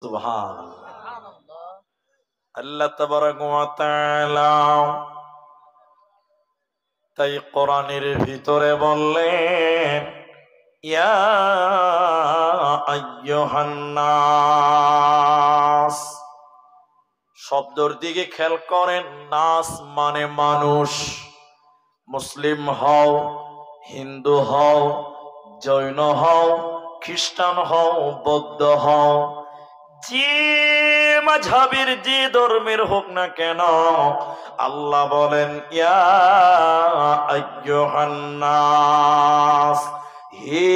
সুবহানাল্লাহ। আল্লাহ তাবারাক ওয়া তাআলা তাই কোরআনের ভিতরে বললেন, ইয়া আইয়ুহান নাস। শব্দের দিকে খেয়াল করেন। নাস মানে মানুষ। মুসলিম হও, হিন্দু হও, জৈন হও, খ্রিস্টান হও, বৌদ্ধ হও, যে মাযহাবের যে ধর্মের হোক না কেন, আল্লাহ বলেন ইয়া আইয়ুহান নাস, হে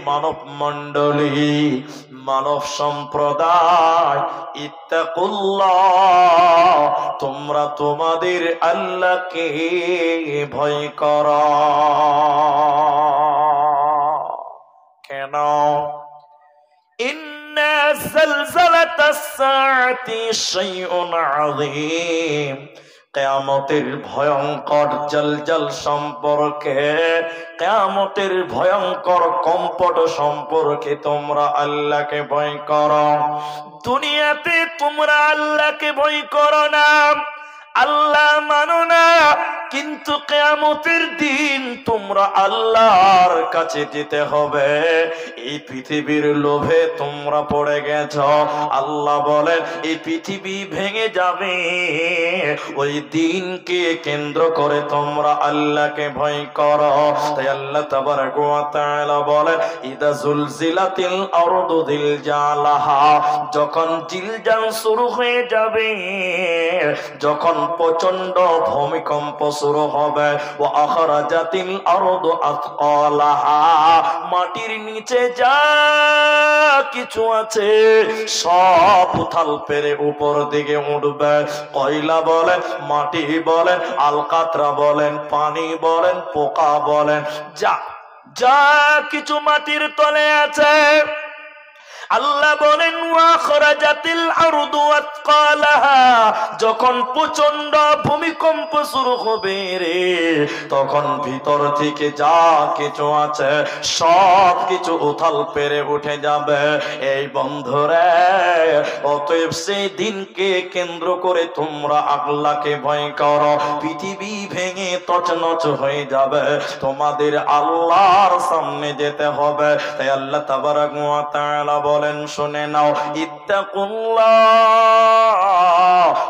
মানব মণ্ডলী, মানব সম্প্রদায়, ইত্তাকুল্লাহ, তোমরা তোমাদের আল্লাহকে ভয় করো। কেন? ইন্না যালযালাতাস সাআতি শাইউন আযীম। কিয়ামতের ভয়ঙ্কর জালজাল সম্পর্কে, কিয়ামতের ভয়ঙ্কর কম্পট সম্পর্কে তোমরা আল্লাহকে ভয় করো। দুনিয়াতে তোমরা আল্লাহকে ভয় করো না, আল্লাহ মানো না, কিন্তু কিয়ামতের দিন তোমরা আল্লাহর কাছে যেতে হবে। এই পৃথিবীর লোভে তোমরা পড়ে গেছ। আল্লাহ বলেন এই পৃথিবী ভেঙে যাবে, ওই দিনকে কেন্দ্র করে তোমরা আল্লাহকে ভয় করো। তাই আল্লাহ তাবারাক ওয়া তাআলা বলেন, ইদা জুলজিলাতিল আরদু জিলজালাহা, যখন জিলজাল শুরু হয়ে যাবে, যখন প্রচন্ড ভূমিকম্প শুরু হবে, ওয়া আখরাজাতিল আরদু আথকালাহা, মাটির নিচে যা কিছু আছে সব উথাল পেরে উপর দিকে উঠবে। কয়লা বলেন, মাটি বলেন, আলকাতরা বলেন, পানি বলেন, পোকা বলেন, যা যা কিছু মাটির তলে আছে, আল্লাহ বলেন ওয়া খরাজাতিল আরদু আতকালাহা, যখন প্রচন্ড ভূমিকম্প শুরু হবে রে, তখন ভিতর থেকে যা কিছু আছে সব কিছু উথাল পেরে উঠে যাবে। এই বন্ধুরে, অতএব সেই দিনকে কেন্দ্র করে তোমরা আল্লাহকে ভয় করো। পৃথিবী ভেঙে তছনছ হয়ে যাবে, তোমাদের আল্লাহর সামনে যেতে হবে। তাই আল্লাহ তাবারাক ওয়া তাআলা বলেন, শুনে নাও, ইত্তাকুল্লাহ,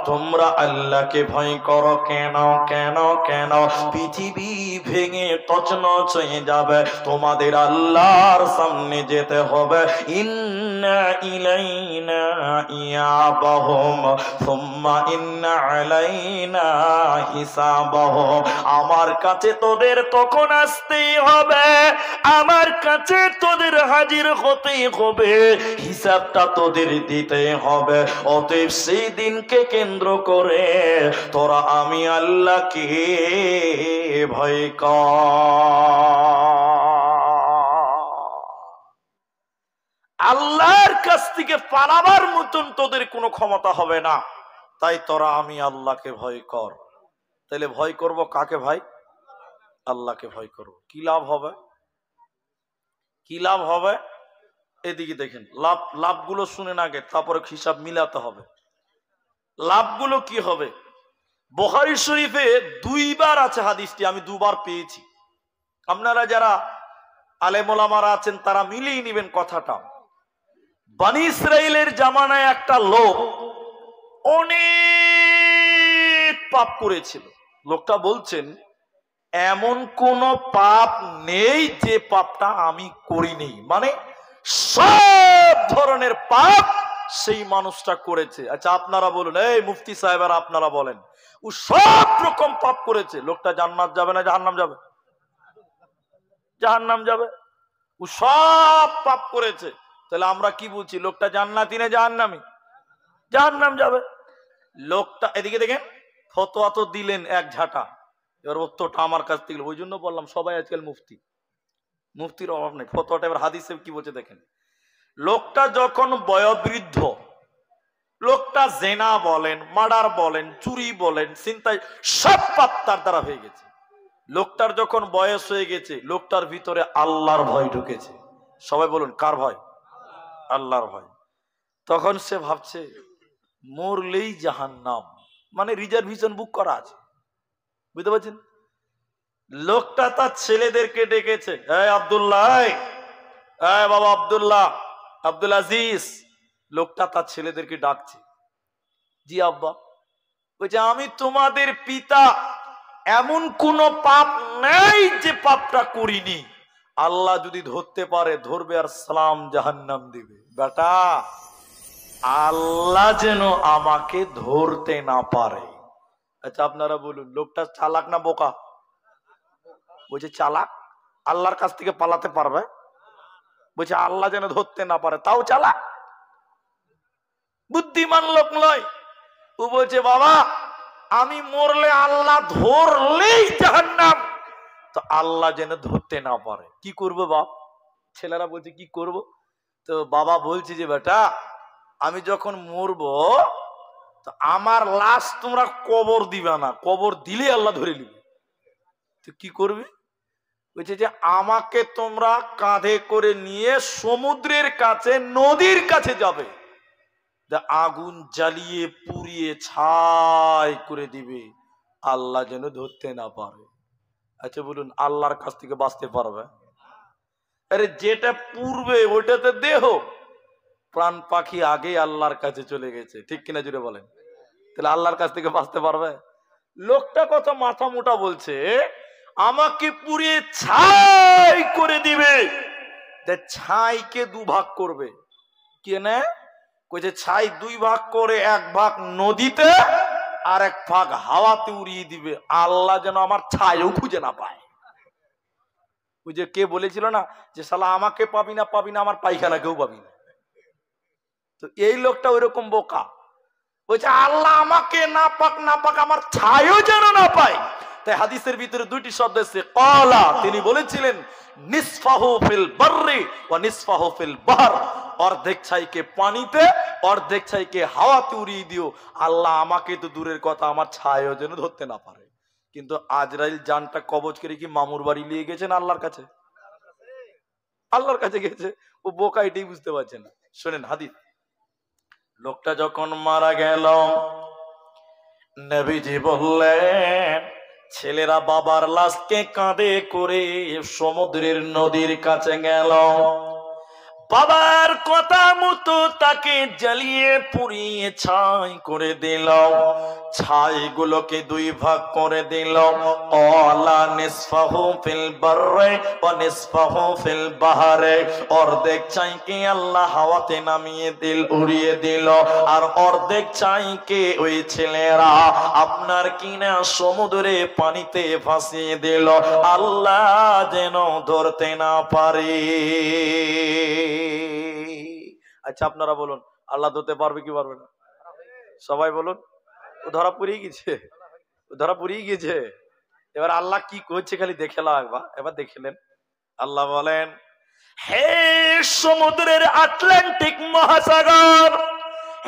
তোমরা আল্লাহকে ভয় করো। কেন? কেন? কেন? পৃথিবী ভেঙে তছনছ হয়ে যাবে, তোমাদের আল্লাহর সামনে যেতে হবে। ইন্না ইলাইনা ইয়াবাহুম সুম্মা ইন্না আলাইনা হিসাবাহুম। আমার কাছে তোদের তখন আসতেই হবে, আমার কাছে তোদের হাজির হতেই হবে, হিসাবটা তোদের দিতে হবে। অতএব সেই দিনকে কেন্দ্র করে তোরা আমি আল্লাহকে ভয় কর। আল্লাহর কাছ থেকে পালাবার মতন তোদের কোনো ক্ষমতা হবে না। তাই তোরা আমি আল্লাহকে ভয় কর। তাহলে ভয় করব কাকে ভাই? আল্লাহকে ভয় করব। কি লাভ হবে? কি লাভ হবে? এদিকে দেখেন, লাভগুলো শুনেন আগে, তারপরে হিসাব মিলাতে হবে। লাভগুলো কি হবে? বুখারী শরীফে দুইবার আছে হাদিসটি, আমি দুবার পেয়েছি। আপনারা যারা আলেম ওলামারা আছেন তারা মিলিয়ে নেবেন কথাটা। বনী ইসরাইলের জামানায় একটা লোক অনেক পাপ করেছিল। লোকটা বলছেন, এমন কোন পাপ নেই যে পাপটা আমি করিনি। মানে সব ধরনের পাপ সেই মানুষটা করেছে। আচ্ছা আপনারা বলুন, এই মুফতি সাহেবেরা আপনারা বলেন, ও সব রকম পাপ করেছে, লোকটা জান্নাত যাবে না জাহান্নাম যাবে? জাহান্নাম যাবে। ও সব পাপ করেছে, তাহলে আমরা কি বলছি, লোকটা জান্নাতি না জাহান্নামী? জাহান্নাম যাবে। লোকটা, এদিকে দেখেন, ফতোয়া তো দিলেন এক ঝাঁটা, এবার উত্তরটা আমার কাছ থেকে। ওই জন্য বললাম সবাই আজকাল মুফতি, মুফতির অভাব নেই। ফতোয়াটা এবার হাদিসে কি বলছে দেখেন। লোকটা যখন বয়োবৃদ্ধ, লোকটা জেনা বলেন, মার্ডার বলেন, চুরি বলেন, ছিনতাই, সব পাপ তার দ্বারা হয়ে গেছে। লোকটার যখন বয়স হয়ে গেছে, লোকটার ভিতরে আল্লাহর ভয় ঢুকেছে। সবাই বলুন কার ভয়? আল্লাহর ভয়। তখন সে ভাবছে মরলেই জাহান্নাম, মানে রিজার্ভেশন বুক করা আছে, বুঝতে পারছেন? লোকটা তার ছেলেদেরকে ডেকেছে, এই আব্দুল্লাহ, এই বাবা আব্দুল্লাহ, আব্দুল আজিজ। লোকটা তার ছেলেদেরকে ডাকছে, জি আব্বা। বলছে আমি তোমাদের পিতা, এমন কোন পাপ নেই যে পাপটা করিনি, আল্লাহ যদি ধরতে পারে ধরবে আর সালাম জাহান্নাম দিবে। বেটা, আল্লাহ যেন আমাকে ধরতে না পারে। আচ্ছা আপনারা বলুন, লোকটা চালাক না বোকা? বলছে চালাক, আল্লাহর কাছ থেকে পালাতে পারবে। বলছে আল্লাহ যেন ধরতে না পারে, তাও চালাক, বুদ্ধিমান লোক নয়। ও বলছে বাবা আমি মরলে আল্লাহ ধরলেই জাহান্নাম, তো আল্লাহ যেন ধরতে না পারে, কি করবো বাপ? ছেলেরা বলছে কি করব? তো বাবা বলছে যে বেটা আমি যখন মরবো তো আমার লাশ তোমরা কবর দিবা না, কবর দিলে আল্লাহ ধরে নিবে। তো কি করবে? বলছে যে আমাকে তোমরা কাঁধে করে নিয়ে সমুদ্রের কাছে, নদীর কাছে যাবে, আগুন জ্বালিয়ে পুড়িয়ে ছাই করে দিবে, আল্লাহ যেন ধরতে না পারে। আচ্ছা বলুন, আল্লাহর কাছ থেকে বাঁচতে পারবে? আরে যেটা পূর্বে ওটাতে দেহ, প্রাণ পাখি আগে আল্লাহর কাছে চলে গেছে, ঠিক কিনা জুড়ে বলেন? তাহলে আল্লাহর কাছ থেকে বাঁচতে পারবে? লোকটা কত মাথা মোটা, বলছে আমাকে পুড়িয়ে ছাই করে দিবে। ছাইকে দুভাগ করবে, কেনে? কইছে ছাই দুই ভাগ করে, এক ভাগ নদীতে আর এক ভাগ হাওয়াতে উড়িয়ে দিবে, আল্লাহ যেন আমার ছাইও খুঁজে না পায়। ওই যে কে বলেছিল না যে শালা আমাকে পাবি না, পাবি না আমার পায়খানা কেউ পাবি না। তো এই লোকটা ওইরকম বোকা, বলছে আল্লাহ আমাকে না পাক না পাক আমার ছাইও যেন না পায়। তাই হাদিসের ভিতরে দুইটি শব্দ আছে, ক্বালা, তিনি বলেছিলেন নিসফাহু ফিল বাররি ওয়া নিসফাহু ফিল বাহর, অর্ধেক ছাইকে পানিতে অর্ধেক ছাইকে হাওয়াতে উড়িয়ে দিও, আল্লাহ আমাকে তো দূরের কথা আমার ছাইও যেন ধরতে না পারে। কিন্তু আজরাইল জানটা কবজ করে কি মামুর বাড়ি নিয়ে গেছেন আল্লাহর কাছে? আল্লাহর কাছে গেছে। ও বোকা, এটাই বুঝতে পারছে না। শোনেন হাদিস, লোকটা যখন মারা গেল নবীজি বললেন ছেলেরা বাবার লাশকে কাঁধে করে সমুদ্রের নদীর কাছে গেল, বাবার কথা মতো তাকে জ্বালিয়ে পুড়িয়ে ছাই করে দিল, ছাইগুলোকে দুই ভাগ করে দিল, ওয়ালা নিসফাহু ফিল বাররি ওয়া নিসফাহু ফিল বাহরে, অর্ধেক ছাইকে আল্লাহ হাওয়াতে নামিয়ে দিল, উড়িয়ে দিল, আর অর্ধেক ছাইকে ওই ছেলেরা আপনার কিনা সমুদ্রে পানিতে ভাসিয়ে দিল, আল্লাহ যেন ধরতে না পারে। আচ্ছা আপনারা বলুন, আল্লাহ ধরতে পারবে কি পারবে না? সবাই বলুন। ও ধরা পড়িয়ে গেছে, ও ধরা পড়িয়ে গেছে। এবার আল্লাহ কি করছে খালি দেখে লাগবা, এবার দেখলেন আল্লাহ বলেন, হে সমুদ্রের আটলান্টিক মহাসাগর,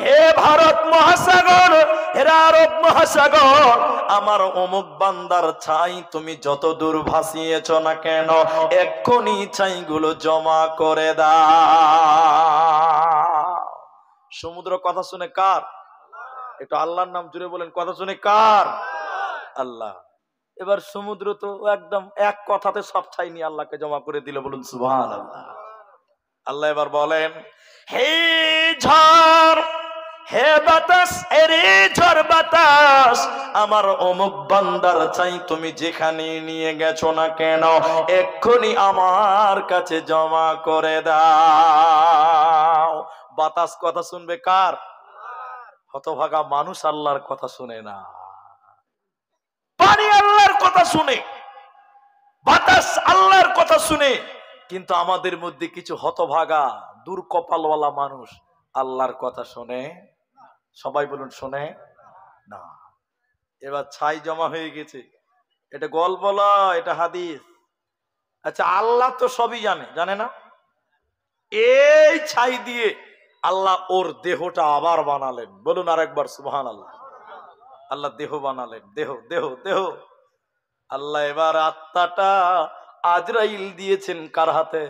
হে ভারত মহাসাগর, হে আরব মহাসাগর, আমার অমুক বান্দার ছাই তুমি যত দূর ভাসিয়েছ না কেন, এক্ষুনি ছাইগুলো জমা করে দাও। সমুদ্র কথা শুনে কার? একটু আল্লাহর নাম জুড়ে বলেন, কথা শুনে কার? আল্লাহ। এবার সমুদ্র তো একদম এক কথাতে সব ছাই নিয়ে আল্লাহকে জমা করে দিল, বলুন সুবহানাল্লাহ। আল্লাহ এবার বলেন, হে ঝড়, হে বাতাস, এরে ঝড় বাতাস, আমার অমুক বান্দার চাই তুমি যেখানে নিয়ে গেছো না কেন, এক্ষুনি আমার কাছে জমা করে দাও। বাতাস কথা শুনবে কার? হতভাগা মানুষ আল্লাহর কথা শুনে না। পানি আল্লাহর কথা শুনে, বাতাস আল্লাহর কথা শুনে, কিন্তু আমাদের মধ্যে কিছু হতভাগা দুর্কপালওয়ালা মানুষ আল্লাহর কথা শুনে, সবাই বলুন শোনে না। এবার ছাই জমা হয়ে গেছে, এটা গল্প না, এটা হাদিস। আচ্ছা আল্লাহ তো সবই জানে, জানে না? এই ছাই দিয়ে আল্লাহ ওর দেহটা আবার বানালেন, বলুন আরেকবার সুবহানাল্লাহ। আল্লাহ দেহ বানালেন, দেহ দেহ দেহ। আল্লাহ এবার আত্মাটা আজরাইল দিয়েছেন কার হাতে?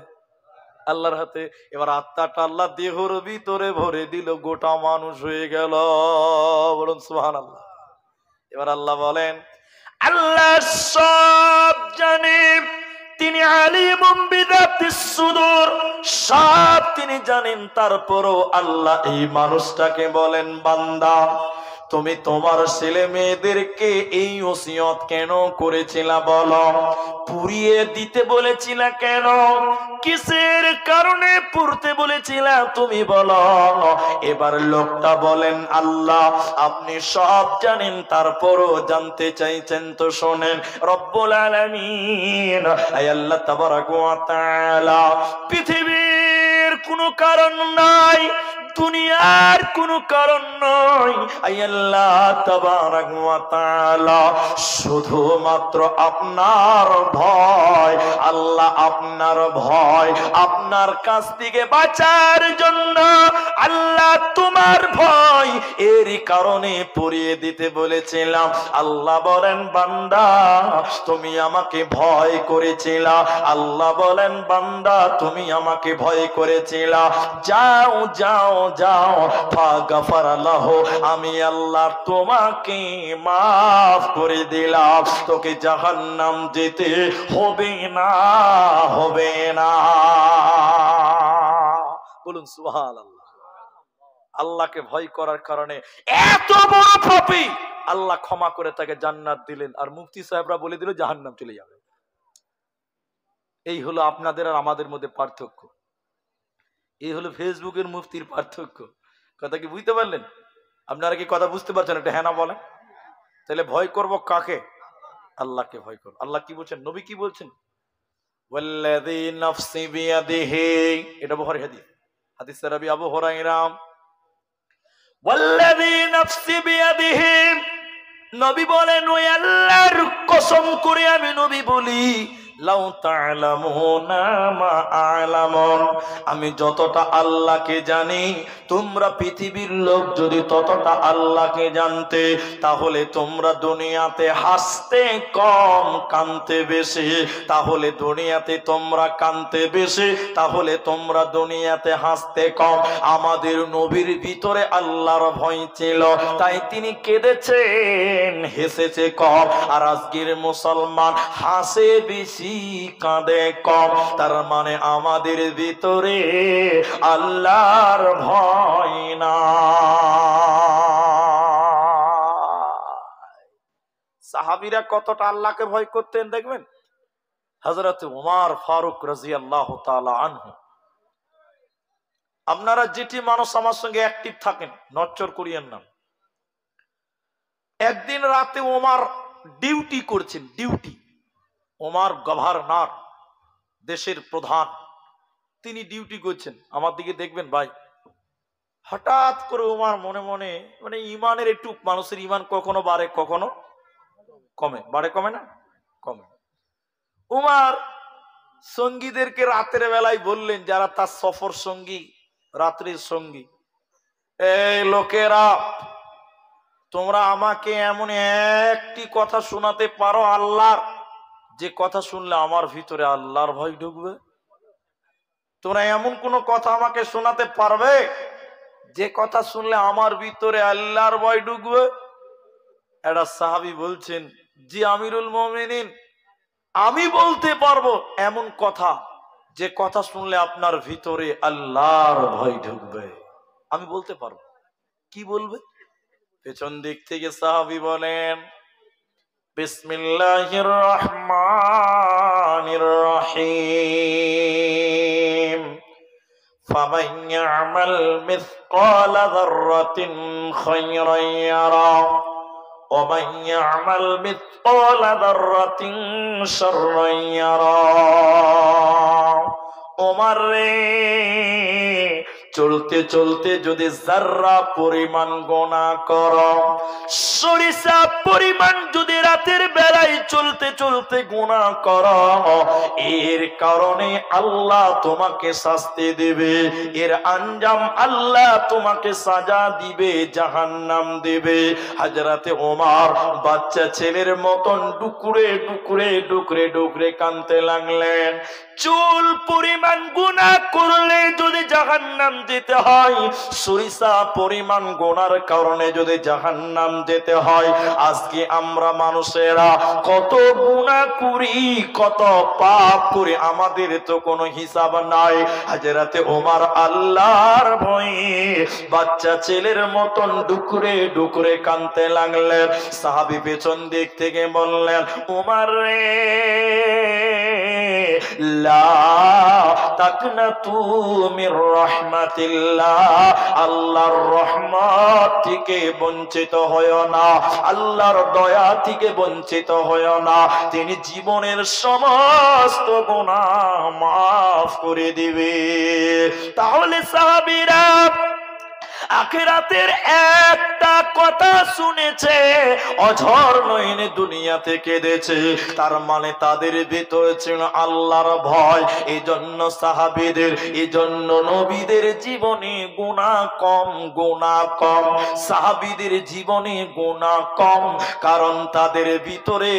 আল্লাহর হাতে। এবার আত্মাটা আল্লাহ দেহর ভিতরে ভরে দিল, গোটা মানুষ হয়ে গেল। বলুন সুবহানাল্লাহ। এবার আল্লাহ বলেন, আল্লাহ সব জানে, তিনি আলিমুম বিযাতিস সুদূর, সব তিনি জানেন। তারপরও আল্লাহ এই মানুষটাকে বলেন, বান্দা তুমি তোমার ছেলে মেয়েদেরকে এই ওসিয়ত কেন করেছিলা বলো? পুড়িয়ে দিতে বলেছিলা কেন? কিসের কারণে পুড়তে বলেছিলা তুমি বলো? এবার লোকটা বলেন, আল্লাহ আপনি সব জানেন, তারপরও জানতে চাইছেন তো শোনেন। রব্বুল আলামিন, আয় আল্লাহ তাবারাক ওয়া তাআলা, পৃথিবীর কোনো কারণ নাই, দুনিয়ার কোনো কারণ নয়, আয় আল্লাহ তাবারাক ওয়া তাআলা শুধুমাত্র আপনার ভয়, আল্লাহ আপনার ভয়, আপনার কাছ থেকে বাঁচার জন্য আল্লাহ তোমার ভয়, এরই কারণে পুড়িয়ে দিতে বলেছিলাম। আল্লাহ বলেন, বান্দা তুমি আমাকে ভয় করেছিলা। আল্লাহ বলেন, বান্দা তুমি আমাকে ভয় করেছিলা, যাও যাও যাও, ফাগফার লাহু, আমি আল্লাহ তোমাকে মাফ করে দিলাম, তোকে জাহান্নাম যেতে হবে না, হবে না। বলুন সুবহানাল্লাহ। আল্লাহকে ভয় করার কারণে এত বড় পাপী আল্লাহ ক্ষমা করে তাকে জান্নাত দিলেন, আর মুফতি সাহেবরা বলে দিল জাহান্নাম চলে যাবে। এই হলো আপনাদের আর আমাদের মধ্যে পার্থক্য। এই হলো ফেসবুকের মুফতির পার্থক্য। কথা কি বুঝতে পারলেন? আপনারা কি কথা বুঝতে পারছেন? একটা হ্যাঁ না বলেন। তাহলে ভয় করব কাকে? আল্লাহকে ভয় করব। আল্লাহ কি বলছেন, নবী কি বলছেন? ওয়াল্লাযী নাফসি বিয়াদিহি, এটা বুখারী হাদিস, হাদিস রাবি আবু হুরায়রা। ওয়াল্লাযী নাফসি বিয়াদিহি, নবী বলেন, ওই আল্লাহর কসম করে আমি নবী বলি, লাউ তা'লামুনা মা আ'লামুন, আমি যতটা আল্লাহকে জানি, তোমরা পৃথিবীর লোক যদি ততটা আল্লাহকে জানতে, তাহলে তোমরা দুনিয়াতে হাসতে কম, কাঁদতে বেশি। তাহলে দুনিয়াতে তোমরা কাঁদতে বেশি, তাহলে তোমরা দুনিয়াতে হাসতে কম। আমাদের নবীর ভিতরে আল্লাহর ভয় ছিল, তাই তিনি কেঁদেছেন, হেসেছে কম। আর আজকের মুসলমান হাসে বেশি, কাঁদে কম। তার মানে আমাদের ভিতরে আল্লাহর ভয় না। সাহাবীরা কতটা আল্লাহকে ভয় করতেন দেখবেন। হযরত ওমর ফারুক রাদিয়াল্লাহু তাআলা আনহু, আপনারা যেটি মানুষ আমার সঙ্গে অ্যাক্টিভ থাকেন, নচ্চর করিয়েন না। একদিন রাতে ওমর ডিউটি করছেন, ডিউটি। ওমর গভর্নর, দেশের প্রধান, তিনি ডিউটি করছেন। আমার দিকে দেখবেন ভাই, হঠাৎ করে ওমর মনে মনে, মানে ইমানের একটু, মানুষের ইমান কখনো বাড়ে কখনো কমে, বাড়ে কমে না, কমে। ওমর সঙ্গীদেরকে রাতের বেলায় বললেন, যারা তার সফর সঙ্গী, রাত্রির সঙ্গী, এই লোকেরা, তোমরা আমাকে এমন একটি কথা শোনাতে পারো আল্লাহর, যে কথা শুনলে আমার ভিতরে আল্লাহর ভয় ঢুকবে? তোমরা এমন কোন কথা আমাকে শোনাতে পারবে যে কথা শুনলে আমার ভিতরে আল্লাহর ভয় ঢুকবে? একটা সাহাবী বলছেন, জি আমিরুল মুমিনিন, আমি বলতে পারবো এমন কথা, যে কথা শুনলে আপনার ভিতরে আল্লাহর ভয় ঢুকবে। আমি বলতে পারবো। কি বলবে? পেছন দিক থেকে সাহাবী বলেন, বিসমিল্লাহির রহমানির রহিম, ফামান ইয়ামাল মিসকালা যাররাতিন খায়রান ইয়ারা ওয়া মান ইয়ামাল মিসকালা যাররাতিন শাররান ইয়ারা। ওমর রে, চলতে চলতে যদি যাররা পরিমাণ গুনাহ করো, সরিষা পরিমাণ যদি রাতের বেলায় চলতে চলতে গুনাহ করো, এর কারণে আল্লাহ তোমাকে শাস্তি দেবে, এর আঞ্জাম আল্লাহ তোমাকে সাজা দিবে, জাহান্নাম দেবে। হযরতে ওমর বাচ্চা ছেলের মতন ডুকরে ডুকরে ডুকরে ডুকরে কাঁদতে লাগলেন। চুল পরিমাণ গুনাহ করলে যদি জাহান্নাম যেতে হয়, সরিষা পরিমাণ গুনার কারণে যদি জাহান্নাম যেতে হয়, আজকে আমরা মানুষেরা কত গুনাহ করি, কত পাপ করি, আমাদের তো কোনো হিসাব নাই। হযরতে ওমর আল্লাহর ভয়ে বাচ্চা ছেলের মতন ডুকরে ডুকরে কাঁদতে লাগলেন। সাহাবী পেছন দিক থেকে বললেন, ওমর রে, লা তাকনাতু মির রাহমাতিল্লাহ, আল্লাহর রহমত থেকে বঞ্চিত হয়ো না, আল্লাহর দয়া থেকে বঞ্চিত হয়ো না, তিনি জীবনের সমস্ত গুনাহ মাফ করে দিবে। তাহলে সাহাবীরা আখিরাতের একটা কথা শুনেছে, অঝর নয়নে দুনিয়া থেকে কেঁদেছে, তার মানে তাদের ভিতরে ছিল আল্লাহর ভয়। এজন্য সাহাবীদের, এজন্য নবীদের জীবনে গুনাহ কম, গুনাহ কম, সাহাবীদের জীবনে গুনাহ কম, কারণ তাদের ভিতরে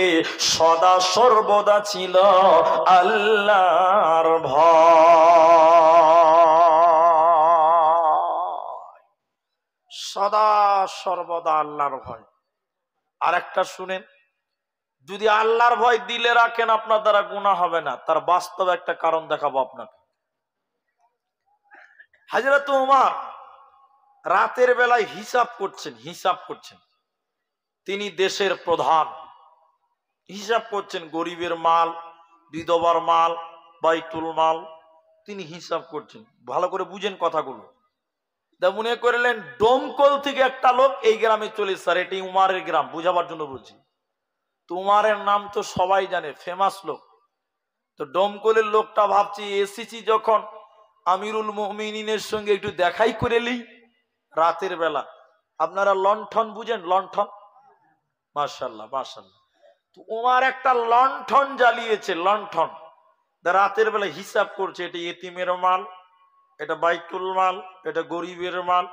সদা সর্বদা ছিল আল্লাহর ভয়। সদা সর্বদা আল্লাহর ভয়। আর একটা শুনেন, যদি আল্লাহর ভয় দিলে রাখেন আপনার দ্বারা গুনাহ হবে না, তার বাস্তব একটা কারণ দেখাবো আপনাকে। হযরত ওমর রাতের বেলায় হিসাব করছেন, তিনি দেশের প্রধান, হিসাব করছেন গরিবের মাল, বিধবার মাল, বাইতুল মাল, তিনি হিসাব করছেন। ভালো করে বুঝেন কথাগুলো। মনে করলেন ডোমকল থেকে একটা লোক এই গ্রামে চলে, স্যার এটি উমারের গ্রাম, বুঝাবার জন্য বলছি। তো উমারের নাম তো সবাই জানে, ফেমাস লোক। তো ডোমকলের লোকটা ভাবছি এসেছি যখন আমিরুল মুমিনিনের সঙ্গে একটু দেখাই করে লি রাতের বেলা। আপনারা লণ্ঠন বুঝেন? লণ্ঠন, মাশাআল্লাহ মাশাআল্লাহ। তো উমার একটা লণ্ঠন জ্বালিয়েছে, লণ্ঠন, রাতের বেলা হিসাব করছে, এটা ইতিমের মাল, এটা বাইতুল মাল, এটা গরিবের মাল,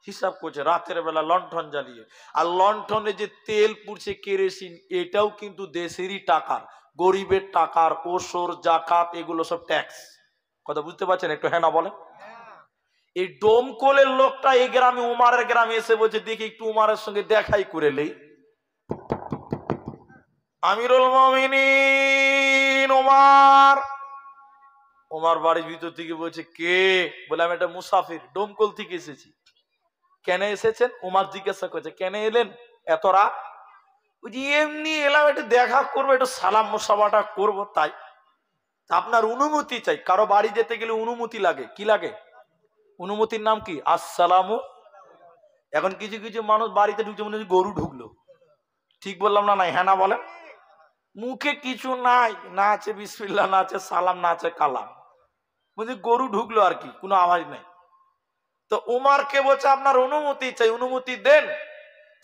হিসাব করছে রাতের বেলা লণ্ঠন জ্বালিয়ে। আর লণ্ঠনে যে তেল পুড়ছে কেরোসিন, এটাও কিন্তু দেশেরই টাকার, গরিবের টাকার, ওসর জাকাত এগুলো সব ট্যাক্স। কথা বুঝতে পারছেন? একটু হ্যাঁ না বলেন। এই ডোমকলের লোকটা এই গ্রামে, উমারের গ্রামে এসে বলছে দেখি একটু উমারের সঙ্গে দেখাই করে নেই। আমিরুল মুমিনিন উমার, ওমার বাড়ির ভিতর থেকে বলছে কে? বলে আমি একটা মুসাফির, ডোমকল থেকে এসেছি। কেন এসেছেন? উমার জিজ্ঞাসা করছে কেন এলেন এত রাত? এমনি এলাম, একটু দেখা করবো, একটু সালাম মুসাফাটা করবো, তাই। আপনার অনুমতি চাই। কারো বাড়ি যেতে গেলে অনুমতি লাগে, কি লাগে? অনুমতির নাম কি? আসসালামু। এখন কিছু কিছু মানুষ বাড়িতে ঢুকছে মনে হচ্ছে গরু ঢুকলো। ঠিক বললাম না? নাই হ্যাঁ না বলেন। মুখে কিছু নাই, না আছে বিসমিল্লাহ, না আছে সালাম, না আছে কালাম, বুঝলি গরু ঢুকলো আর কি, কোনো আওয়াজ নাই। তো উমারকে বলছে আপনার অনুমতি চাই, অনুমতি দেন।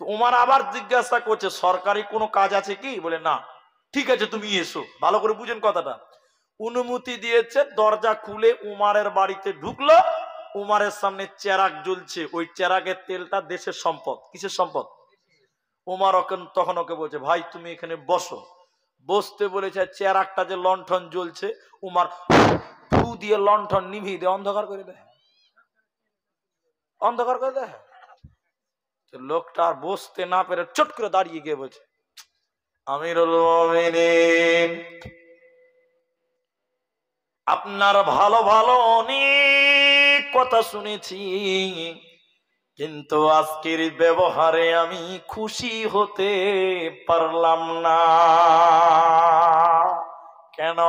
তো উমার আবার জিজ্ঞাসা করছে সরকারি কোনো কাজ আছে কি? বলে না। ঠিক আছে তুমি এসো। ভালো করে বুঝেন কথাটা। অনুমতি দিয়েছে, দরজা খুলে উমারের বাড়িতে ঢুকলো। উমারের সামনে চেরাগ জ্বলছে, ওই চেরাগের তেলটা দেশের সম্পদ। কিসের সম্পদ? উমার তখন ওকে বলছে ভাই তুমি এখানে বসো। বসতে বলেছে, চেরাগটা যে লণ্ঠন জ্বলছে, উমার ফু দিয়ে লণ্ঠন নিভিয়ে দেয়, অন্ধকার করে দেয়, অন্ধকার করে দেয়। লোকটা আর বসতে না পেরে চট করে দাঁড়িয়ে গিয়ে বলছে আমিরুল মুমিনিন, আপনার ভালো ভালো অনেক কথা শুনেছি, কিন্তু আজকের ব্যবহারে আমি খুশি হতে পারলাম না। কেন?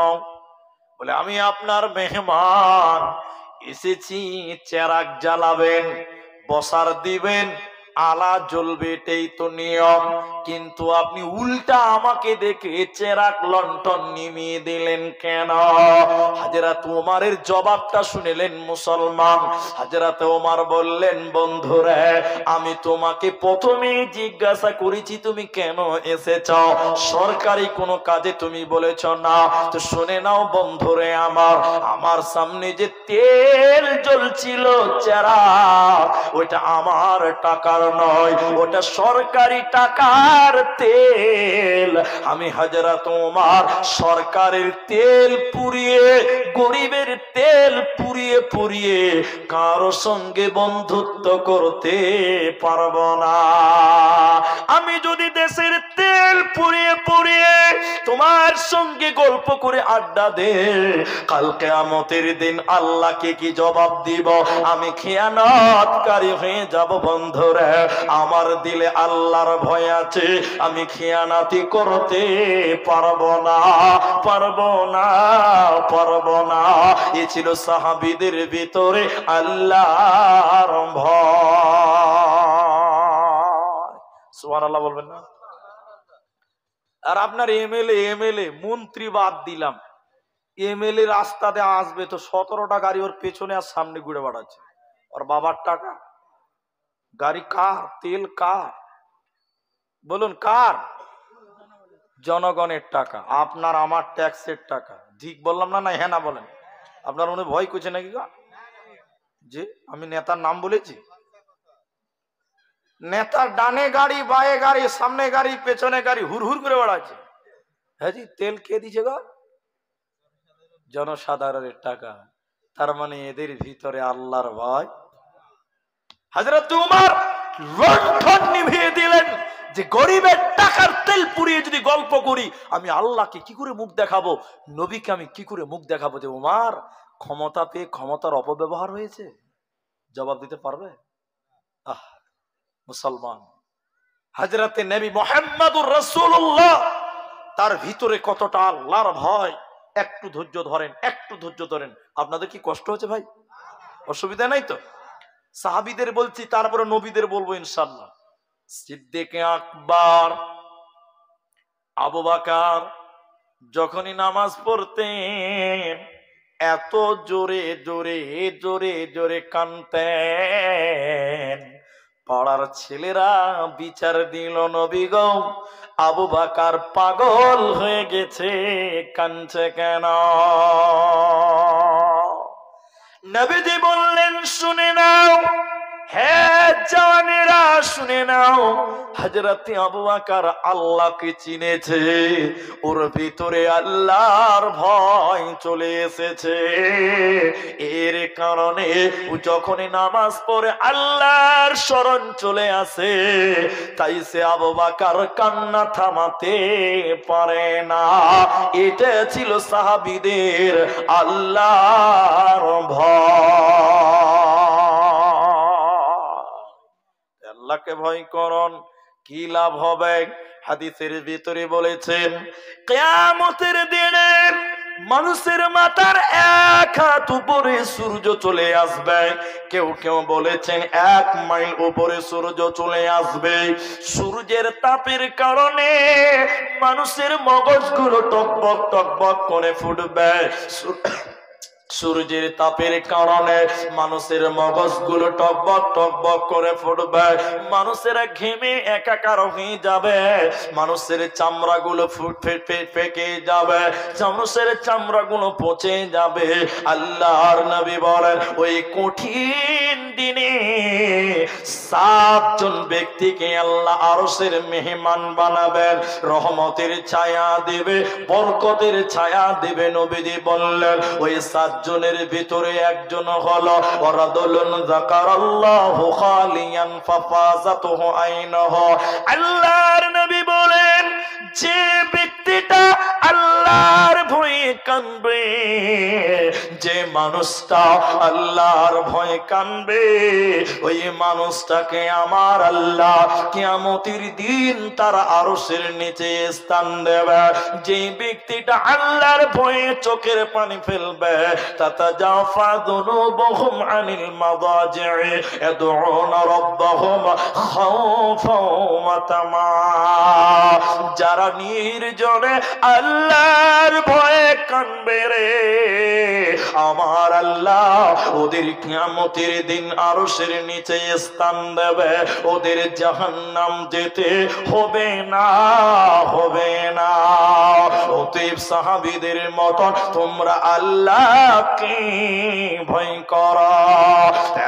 বলে আমি আপনার মেহমান, এসেছি চেরাগ জ্বালাবেন, বসার দিবেন, আলা জ্বলবে, এটাই তো নিয়ম। কিন্তু আপনি উল্টা আমাকে দেখে চেরাগ লণ্ঠন নিমিয়ে দিলেন কেন? হযরত ওমরের জবাবটা শুনলেন মুসলমান। হযরত ওমর বললেন, বন্ধুরে, আমি তোমাকে প্রথমেই জিজ্ঞাসা করেছি তুমি কেন এসেছ? সরকারি কোনো কাজে তুমি বলেছ না। তো শুনে নাও বন্ধুরে আমার, আমার সামনে যে তেল জ্বলছিল চেরাগ, ওটা আমার টাকার নয়, ওটা সরকারি টাকার তেল। আমি হযরত ওমর সরকারের তেল পুড়িয়ে, গরিবের তেল পুড়িয়ে পুড়িয়ে কারো সঙ্গে বন্ধুত্ব করতে পারবো না। আমি যদি দেশের তেল পুড়িয়ে পুড়িয়ে তোমার সঙ্গে গল্প করে আড্ডা দে, কাল কিয়ামতের দিন আল্লাহকে কি জবাব দিব? আমি খিয়ানতকারী হয়ে যাব। বন্ধুরা, আমার দিলে আল্লাহর ভয় আছে, আমি খিয়ানাতি করতে পারবো না, পারবো না, পারবো না। এ ছিল সাহাবীদের ভিতরে আল্লাহর ভয়। সুবহানাল্লাহ বলবেন না? আর আপনার এমএলএ মন্ত্রী বাদ দিলাম, এমএলএ রাস্তাতে আসবে তো 17টা গাড়ি ওর পেছনে আর সামনে ঘুরে বেড়াচ্ছে। ওর বাবার টাকা, গাড়ি কার? তেল কার? বলুন কার? জনগণের টাকা, আপনার আমার ট্যাক্সের টাকা। ঠিক বললাম না? না হ্যাঁ না বলেন? আপনার মনে ভয় করছে নাকি? যে আমি নেতার নাম বলেছি? নেতার ডানে গাড়ি, বায়ে গাড়ি, সামনে গাড়ি, পেছনে গাড়ি, হুর হুর করে বেড়াচ্ছে। হ্যাঁ জি, তেল কে দিছে গো? জনসাধারণের টাকা। তার মানে এদের ভিতরে আল্লাহর ভয়। হযরত ওমর লণ্ঠন নিভিয়ে দিলেন যে গরিবের টাকার তেল পুড়িয়ে যদি গল্প করি, আমি আল্লাহকে কি করে মুখ দেখাবো, নবীকে আমি কি করে মুখ দেখাবো যে ওমর ক্ষমতা পেয়ে ক্ষমতার অপব্যবহার হয়েছে? জবাব দিতে পারবে? আহ মুসলমান, হযরতে নবী মুহাম্মদুর রাসূলুল্লাহ, তার ভিতরে কতটা আল্লাহর ভয়। একটু ধৈর্য ধরেন, একটু ধৈর্য ধরেন। আপনাদের কি কষ্ট হচ্ছে ভাই? অসুবিধা নাই তো? সাহাবীদের বলছি, তারপরে নবীদের বলবো ইনশাআল্লাহ। সিদ্দিক আকবর আবু বকর যখনই নামাজ পড়তেন, এত জোরে জোরে জোরে জোরে কাঁদতেন, পাড়ার ছেলেরা বিচার দিল, নবী গো, আবু বকর পাগল হয়ে গেছে, কাঁদছে কেন? নবীজি বললেন, শুনে নাও, হ্যাঁ জানেরা শুনে নাও, হযরতে আবু বকর আল্লাহকে চিনেছে, ওর ভিতরে আল্লাহর ভয় চলে এসেছে। এর কারণে ও যখনই নামাজ পড়ে আল্লাহর স্মরণ চলে আসে, তাই সে আবু বকর কান্না থামাতে পারে না। এটা ছিল সাহাবীদের আল্লাহর ভয়। আল্লাহকে ভয় করুন, কি লাভ হবে? হাদিসের ভিতরে বলেছেন, কিয়ামতের দিনে মানুষের মাথার এক হাত উপরে সূর্য চলে আসবে। কেউ কেউ বলেছেন 1 মাইল উপরে সূর্য চলে আসবে। সূর্যের তাপের কারণে মানুষের মগজগুলো টকবক টকবক করে ফুটবে। সূর্যের তাপের কারণে মানুষের মগজগুলো টকবক টকবক করে ফুটবে, মানুষেরা ঘেমে একাকার হয়ে যাবে, মানুষের চামড়াগুলো ফেটে যাবে, মানুষের চামড়াগুলো পচে যাবে। আল্লাহর নবী বলেন, ওই কঠিন দিনে 7 জন ব্যক্তিকে আল্লাহ আরশের মেহমান বানাবেন, রহমতের ছায়া দেবে, বরকতের ছায়া দেবে। নবীজি বললেন, ওই 7 জনের ভিতরে একজন হলো ওয়ারাদুলুন যাকারাল্লাহু খালিয়ান ফাফাযাতুহু আইনুহু। আল্লাহর নবী বলেন, যে ব্যক্তি ব্যক্তিটা আল্লাহর ভয়ে কাঁদবে, যে মানুষটা আল্লাহর ভয়ে কাঁদবে, ওই মানুষটাকে আমার আল্লাহ কিয়ামতের দিন তার আরশের নিচে স্থান দেবে। যে ব্যক্তিটা আল্লাহর ভয়ে চোখের পানি ফেলবে, তাতাজাফা যুনুবুহুম আনিল মাদাজি'i ইয়াদউনা রাব্বাহুম খাওফাও ওয়া তামা। যারা নির্জনে আল্লাহর ভয়ে কাঁদবে রে, আমার আল্লাহ ওদের কিয়ামতের দিন আরশের নিচে স্থান দেবে, ওদের জাহান্নাম যেতে হবে না, হবে না। অতএব সাহাবীদের মতন তোমরা আল্লাহকে ভয় করো।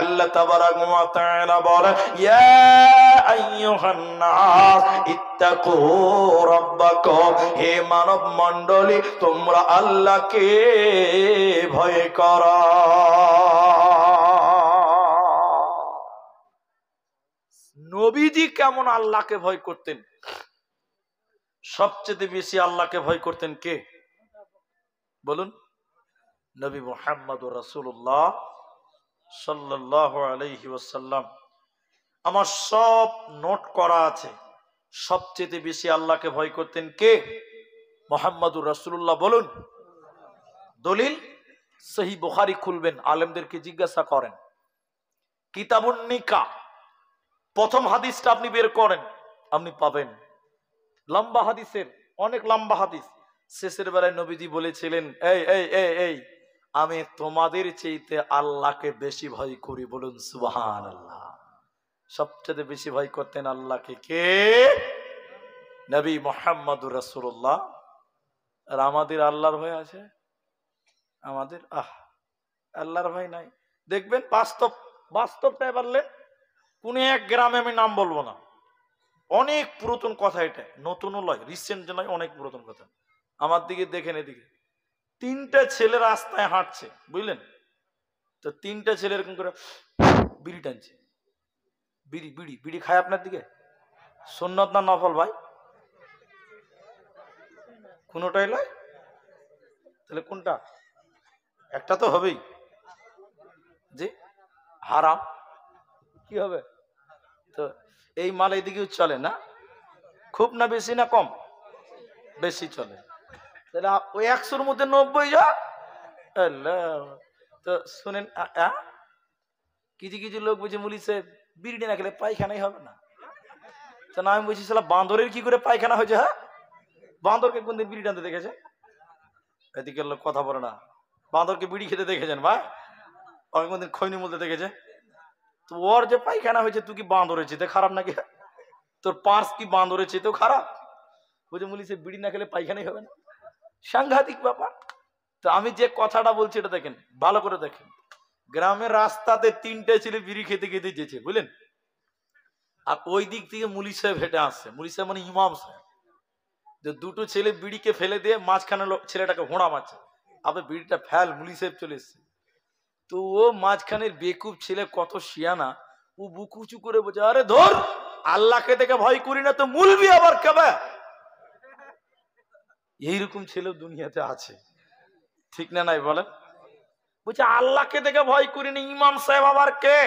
আল্লাহ তাবারাক ওয়া তাআলা বলে, ইয়া আইয়ুহান নাস ইত্তাকু রাব্বাকুম, হে মানব মণ্ডলী তোমরা আল্লাহকে ভয় করো। নবীজি কেমন আল্লাহকে ভয় করতেন? সবচেয়ে বেশি আল্লাহকে ভয় করতেন কে বলুন? নবী মুহাম্মদুর রাসূলুল্লাহ সাল্লাল্লাহু আলাইহি ওয়াসাল্লাম। আমার সব নোট করা আছে। সবচেয়ে বেশি আল্লাহকে ভয় করতেন কে? মুহাম্মদুর রাসূলুল্লাহ। বলুন দলিল? সহিহ বুখারী খুলবেন, আলেমদেরকে জিজ্ঞাসা করেন, কিতাবুন নিকাহ প্রথম হাদিসটা আপনি বের করেন, আপনি পাবেন লম্বা হাদিসের, অনেক লম্বা হাদিস। শেষের বেলায় নবীজি বলেছিলেন, এই এই এই এই আমি তোমাদের চাইতে আল্লাহকে বেশি ভয় করি। বলুন সুবহানাল্লাহ। সবচেয়ে বেশি ভয় করতেন আল্লাহকে কে? নবী মুহাম্মদুর রাসূলুল্লাহ। আর আমাদের আল্লাহর ভয় আছে? আমাদের আল্লাহর ভয় নাই। দেখবেন বাস্তবটাই বললেন, কোন এক গ্রামে, আমি নাম বলবো না, অনেক পুরাতন কথা, এটা নতুনও নয়, রিসেন্ট নয়, অনেক পুরাতন কথা। আমার দিকে দেখেন, এদিকে তিনটা ছেলে রাস্তায় হাঁটছে, বুঝলেন তো? তিনটা ছেলে এরকম করে বিড়ি টানছে, বিড়ি বিড়ি বিড়ি খায়। আপনার দিকে সুন্নত না নফল ভাই? কোনটাই নয়, তাহলে কোনটা? একটা তো হবেই, জি হারাম। কি হবে তো? এই মাল এইদিকেও চলে না? খুব না বেশি না কম? বেশি চলে। তাহলে ওই 100-র মধ্যে 90 জন। তো শুনেন, কিছু কিছু লোক বুঝে মুলি সাহেব বিড়ি না খেলে পায়খানাই হবে না। তো না, আমি বলছি সালা বান্দরের কি করে পায়খানা হয়েছে? হ্যাঁ, বান্দরকে কোনদিন বিড়ি টানতে দেখেছে? এদিকে লোক কথা বলে না। বান্দরকে বিড়ি খেতে দেখেছেন ভাই? ওকে কোনদিন খৈনি মলতে দেখেছে? তো ওর যে পায়খানা হয়েছে, তুই কি বান্দরের চেয়ে খারাপ নাকি? তোর পার্স কি বান্দরের চেয়ে খারাপ? বুঝে মুলি সে বিড়ি না খেলে পায়খানাই হবে না? সাংঘাতিক ব্যাপার। তো আমি যে কথাটা বলছি এটা দেখেন, ভালো করে দেখেন। গ্রামের রাস্তাতে তিনটে ছেলে বিড়ি খেতে খেতে যেছে, বুঝলেন? আর ওই দিক থেকে মুলি সাহেব হেঁটে আসছে। মুলি সাহেব মানে ইমাম সাহেব। যে দুটো ছেলে বিড়িকে ফেলে দিয়ে মাঝখানে ছেলেটাকে হোঁড়া মারছে, আবার বিড়িটা ফেল, মুলি সাহেব চলে এসছে। তো ও মাঝখানের বেকুব ছেলে কত শিয়ানা, ও বুক উঁচু করে বলছে, আরে ধর, আল্লাহকে দেখে ভয় করি না তো মুলবি আবার কেবে? এইরকম ছেলে দুনিয়াতে আছে, ঠিক না নাই বলেন? বলছে আল্লাহকে দেখে ভয় করি না, ইমাম সাহেব আবার কে?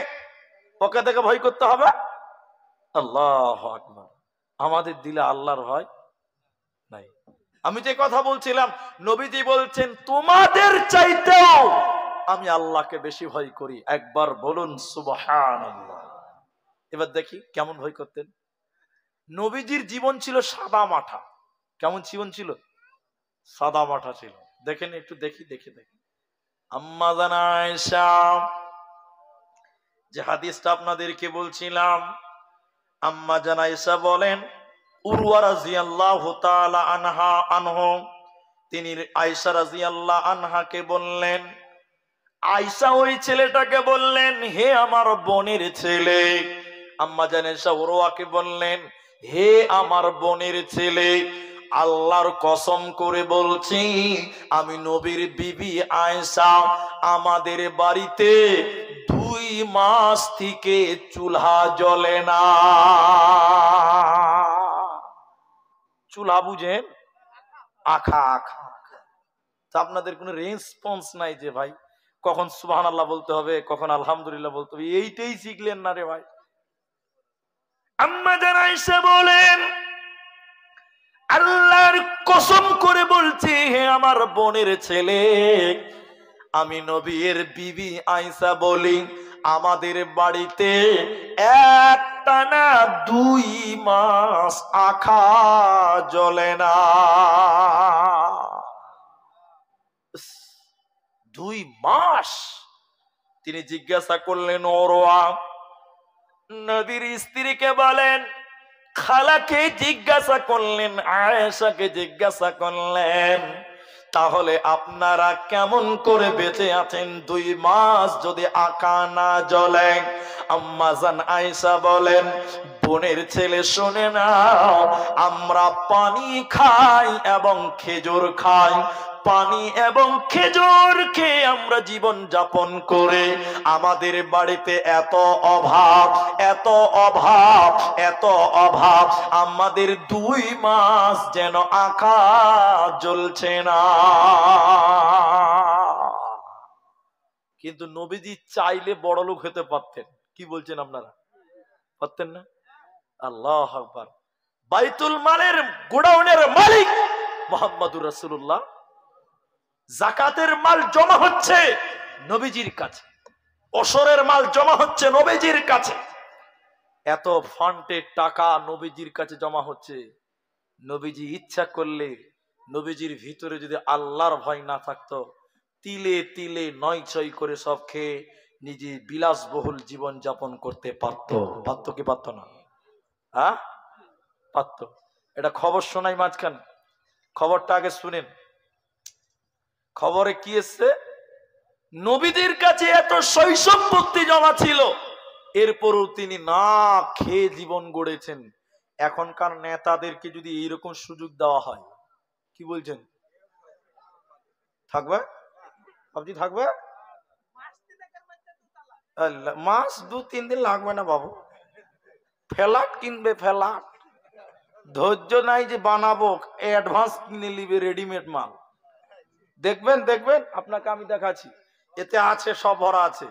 ওকে দেখে ভয় করতে হবে? আল্লাহু আকবার। আমাদের দিলে আল্লাহর ভয় নাই। আমি যে কথা বলছিলাম, নবীজি বলছেন তোমাদের চাইতেও আমি আল্লাহকে বেশি ভয় করি। একবার বলুন সুবহানাল্লাহ। এবার দেখি কেমন ভয় করতেন। নবীজির জীবন ছিল সাদা মাঠা। কেমন জীবন ছিল? সাদা মাঠা ছিল। দেখেন একটু, দেখি দেখে দেখি। আম্মা জান আয়েশা, যে হাদিসটা আপনাদেরকে বলছিলাম, আম্মা জান আয়েশা বলেন, উরওয়া রাদিয়াল্লাহু তাআলা আনহু, তিনি আয়েশা রাদিয়াল্লাহু আনহাকে বললেন, আয়েশা ওই ছেলেটাকে বললেন, হে আমার বোনের ছেলে। আম্মা জান আয়েশা উরওয়াকে বললেন, হে আমার বোনের ছেলে, আল্লাহর কসম করে বলছি, আমি নবীর বিবি আয়েশা, আমাদের বাড়িতে 2 মাস থেকে চুলা জ্বলে না। চুলা বুঝেন? আখা আখা আখা। তা আপনাদের কোনো রেসপন্স নাই যে ভাই কখন সুবহানাল্লাহ বলতে হবে, কখন আলহামদুলিল্লাহ বলতে হবে, এইটাই শিখলেন না রে ভাই। আম্মা জান আয়েশা বলেন, আল্লাহর কসম করে বলছি, হে আমার বোনের ছেলে, আমি নবীর বিবি আয়েশা বলি, আমাদের বাড়িতে একটানা 2 মাস আখা জ্বলে না। 2 মাস। তিনি জিজ্ঞাসা করলেন, ওরওয়া নবীর স্ত্রীকে বলেন, খালাকে জিজ্ঞাসা করলেন, আয়েশাকে জিজ্ঞাসা করলেন, তাহলে আপনারা কেমন করে বেঁচে আছেন 2 মাস যদি আকা না জ্বলে? আম্মা জান আয়েশা বলেন, বোনের ছেলে শুনে নাও, আমরা পানি খাই এবং খেজুর খাই, পানি এবং খেজুর খেয়ে আমরা জীবন যাপন করে আমাদের বাড়িতে এত অভাব, এত অভাব, এত অভাব, আমাদের 2 মাস যেন আকা জ্বলছে না। কিন্তু নবীজি চাইলে বড় লোক হতে পারতেন। কি বলছেন আপনারা? পারতেন না? আল্লাহু আকবার। বাইতুল মালের গোডাউনের মালিক মুহাম্মদুর রাসূলুল্লাহ। যাকাতের মাল জমা হচ্ছে নবীজির কাছে, ওশরের মাল জমা হচ্ছে নবীজির কাছে। এত ফান্ডের টাকা নবীজির কাছে জমা হচ্ছে। নবীজি ইচ্ছা করলে, নবীজির ভিতরে যদি আল্লাহর ভয় না থাকতো, তিলে তিলে 9-6 করে সব খেয়ে নিজে বিলাসবহুল জীবন যাপন করতে পারতো। পারতো কি পারতো না? হ্যাঁ পারতো। এটা খবর শোনাই মাঝখানে, খবরটা আগে শুনেন। খবরে কি এসছে? নবীদের কাছে এত সয় সম্পত্তি জমা ছিল, এরপরও তিনি না খেয়ে জীবন গড়েছেন। এখনকার নেতাদেরকে যদি এইরকম সুযোগ দেওয়া হয়, কি বলছেন? থাকবে? আপনি থাকবে? মাস 2-3 দিন লাগবে না বাবু। ফ্ল্যাট কিনবে, ফ্ল্যাট। ধৈর্য নাই যে বানাবো, অ্যাডভান্স কিনে নিবে রেডিমেড মাল। দেখবেন দেখবেন, আপনাকে আমি দেখাচ্ছি, এতে আছে, সব ভরা আছে।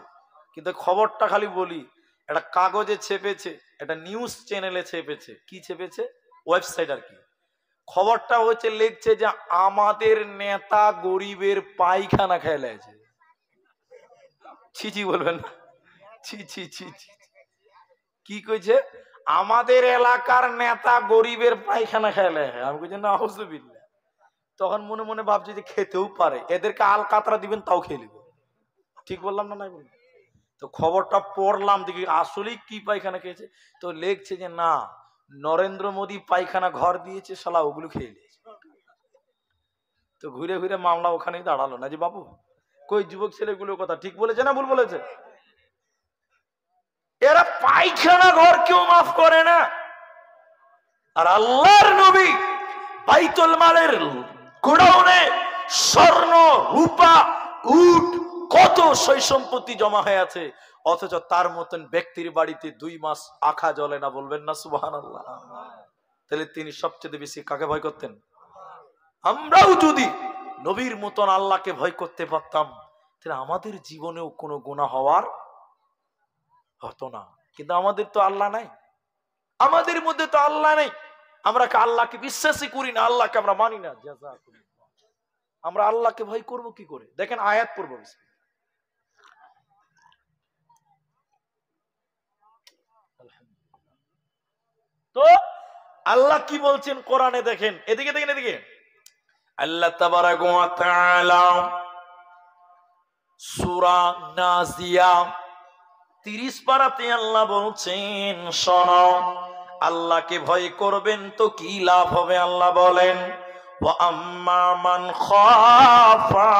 কিন্তু খবরটা খালি বলি, একটা কাগজে ছেপেছে, একটা নিউজ চ্যানেলে ছেপেছে। কি ছেপেছে? ওয়েবসাইট আর কি। খবরটা হচ্ছে, লিখছে যে আমাদের নেতা গরিবের পায়খানা খেলেছে। ছি ছি বলবেন না? ছি ছি ছি ছি। কি কইছে? আমাদের এলাকার নেতা গরিবের পায়খানা খেলে। আমি কইছি না, আউযুবিল্লাহ। তখন মনে মনে ভাবছি যে খেতেও পারে, এদেরকে আল কাতরা দিবেন তাও খেয়ে নিবে। ঠিক বললাম না? নাই বললাম? তো খবরটা পড়লাম, দেখি আসলেই কি পায়খানা খেয়েছে। তো লিখছে যে না, নরেন্দ্র মোদী পায়খানা ঘর দিয়েছে, শালা ওগুলো খেয়ে নিয়েছে। তো ঘুরে ঘুরে মামলা ওখানেই দাঁড়ালো না যে বাবু কই যুবক ছেলেগুলোর কথা ঠিক বলেছে না ভুল বলেছে? এরা পায়খানা ঘর কেউ মাফ করে না। আর আল্লাহর নবী বাইতুল মালের গোডাউনে স্বর্ণ, রূপা, উট, কত সয় সম্পত্তি জমা হয়ে আছে, অথচ তার মতন ব্যক্তির বাড়িতে 2 মাস আখা জ্বলে না। বলবেন না সুবহানাল্লাহ? তাহলে তিনি সবচেয়ে বেশি কাকে ভয় করতেন? আমরাও যদি নবীর মতন আল্লাহকে ভয় করতে পারতাম, তাহলে আমাদের জীবনেও কোনো গুনাহ হওয়ার হতো না। কিন্তু আমাদের তো আল্লাহ নাই, আমাদের মধ্যে তো আল্লাহ নেই। আমরা আল্লাহকে বিশ্বাসই করি না, আল্লাহকে আমরা মানি না। আমরা আল্লাহকে ভয় করব কি করে? দেখেন আয়াত পড়ব। তো আল্লাহ কি বলছেন কোরআনে দেখেন, এদিকে দেখেন, এদিকে। আল্লাহ তাবারাকা ওয়া তাআলা সূরা নাজিয়া 30 পারাতে আল্লাহ বলছেন, শোনো, আল্লাহকে ভয় করবেন তো কি লাভ হবে? আল্লাহ বলেন, ওয়া আম্মা মান খাফা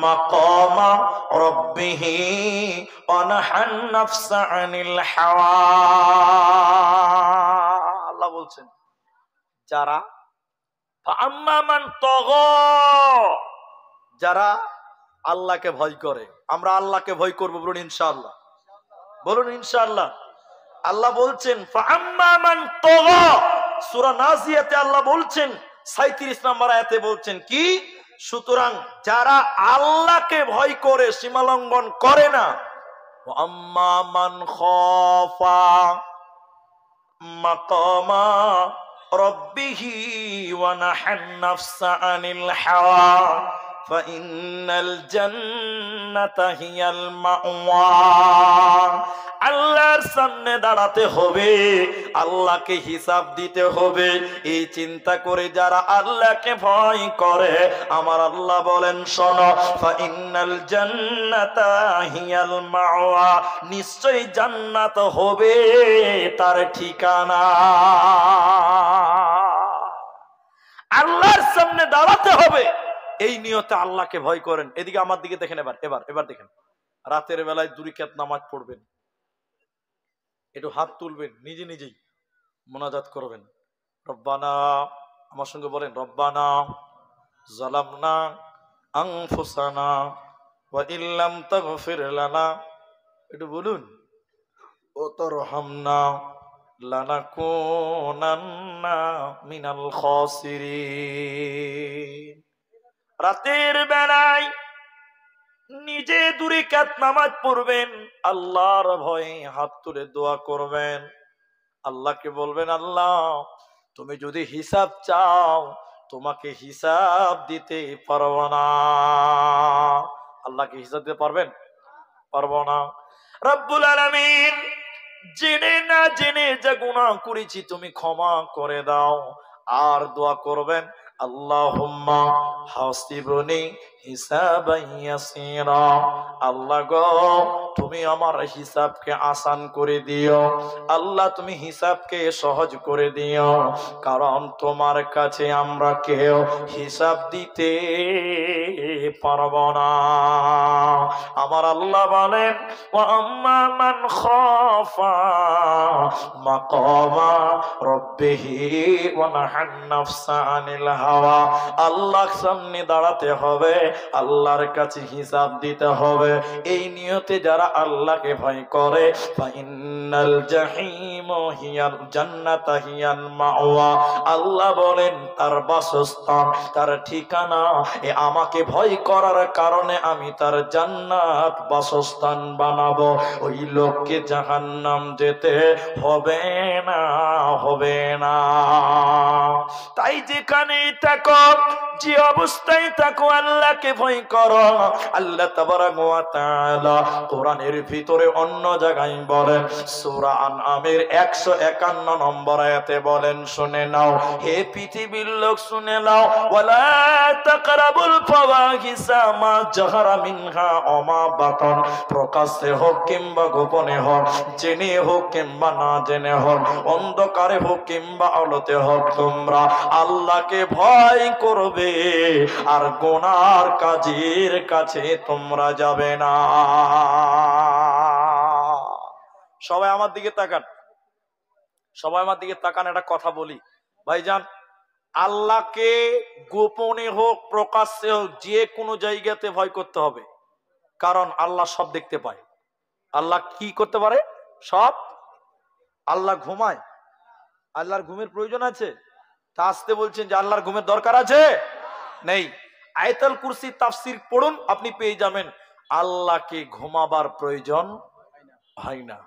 মাকামা রাব্বিহি ওয়া নাহান নাফসা আনিল হাওয়া। আল্লাহ বলছেন, যারা আম্মা মান তাগা, যারা আল্লাহকে ভয় করে। আমরা আল্লাহকে ভয় করব, বলুন ইনশাআল্লাহ, বলুন ইনশাআল্লাহ। আল্লাহ বলছেন ফাআম্মা মান তাগা, সূরা নাজিয়াতে আল্লাহ বলছেন, 37 নম্বর আয়াতে বলছেন কি, সুতরাং যারা আল্লাহকে ভয় করে, সীমালঙ্ঘন করে না, আম্মা মান খাফা মাকামা রাব্বিহি ওয়া নাহান নাফসা আনিল হাওয়া ফাইন্নাল জান্নাতা হিয়াল মাওয়া। আল্লাহর সামনে দাঁড়াতে হবে, আল্লাহকে হিসাব দিতে হবে, এই চিন্তা করে যারা আল্লাহকে ভয় করে, আমার আল্লাহ বলেন শোনো, ফাইন্নাল জান্নাতা হিয়াল মাওয়া, নিশ্চয়ই জান্নাত হবে তার ঠিকানা। আল্লাহর সামনে দাঁড়াতে হবে, এই নিয়তে আল্লাহকে ভয় করেন। এদিকে আমার দিকে দেখেন, এবার দেখেন, রাতের বেলায় 2 রাকাত নামাজ পড়বেন, একটু হাত তুলবেন, নিজে নিজেই মুনাজাত করবেন, রব্বানা, আমার সঙ্গে বলেন, রব্বানা যালামনা আনফুসানা ওয়া ইল্লাম তাগফির লানা, একটু বলুন, ও তারহামনা লানাকুনান্না মিনাল খাসিরিন। রাতের বেলায় নিজে 2 রাকাত নামাজ পড়বেন, আল্লাহর ভয়ে হাত তুলে দোয়া করবেন, আল্লাহকে বলবেন, আল্লাহ তুমি যদি হিসাব চাও, তোমাকে হিসাব দিতে পারবো না। আল্লাহকে হিসাব দিতে পারবেন? পারবো না। রব্বুল আলামিন, জেনে না জেনে যা গুনাহ করেছি তুমি ক্ষমা করে দাও। আর দোয়া করবেন, আল্লাহুম্মা হাসিবনি হিসাবান ইয়াসীরা, আল্লাহ গো তুমি আমার হিসাবকে আসান করে দিও, আল্লাহ তুমি হিসাবকে সহজ করে দিও, কারণ তোমার কাছে আমরা কেউ হিসাব দিতে পারবো না। আমার আল্লাহ বলেন, ওয়া আম্মা মান খাফা মাকামা রাব্বিহি ওয়া নাহান নাফসা আনিল হাওয়া, আল্লাহর সামনে দাঁড়াতে হবে, আল্লাহর কাছে হিসাব দিতে হবে, এই নিয়তে যারা আল্লাহকে ভয় করে, ফাইন্নাল জাহিম হিয়াল জান্নাতা হিয়াল মাওয়া, আল্লাহ বলেন তার বাসস্থান, তার ঠিকানা, এ আমাকে ভয় করার কারণে আমি তার জান্নাত বাসস্থান বানাবো, ওই লোককে জাহান্নাম যেতে হবে না, হবে না। তাই যেখানে থাকো, যে অবস্থায় থাকো, আল্লাহকে ভয় করো। আল্লাহ তাবারাক ওয়া তাআলা কোরআনের ভিতরে অন্য জায়গায় বলেন, সূরা আনআমের 151 নম্বর আয়াতে বলেন, শুনে নাও হে পৃথিবীর লোক, শুনে নাও, ওয়ালা তাকরাবুল ফাওয়াহিশা মা জাহারা মিনহা ওয়া মা বাতান, প্রকাশ্যে হোক কিংবা গোপনে হোক, জেনে হোক কিংবা না জেনে হোক, অন্ধকারে হোক কিংবা আলোতে হোক, তোমরা আল্লাহকে ভয় করবে, আর গুনার কাজের কাছে তোমরা যাবে না। সবাই আমার দিকে তাকান, সবাই আমার দিকে তাকান, একটা কথা বলি ভাইজান, আল্লাহকে গোপনে হোক প্রকাশ্যে হোক যে কোনো জায়গাতে ভয় করতে হবে, কারণ আল্লাহ সব দেখতে পায়। আল্লাহ কি করতে পারে? সব। আল্লাহ ঘুমায়, আল্লাহর ঘুমের প্রয়োজন আছে? তা আসতে বলছেন যে আল্লাহর ঘুমের দরকার আছে? নেই। আয়াতুল কুরসি তাফসীর পড়ুন, আপনি পেয়ে যাবেন আল্লাহকে ঘুমাবার প্রয়োজন হয় না।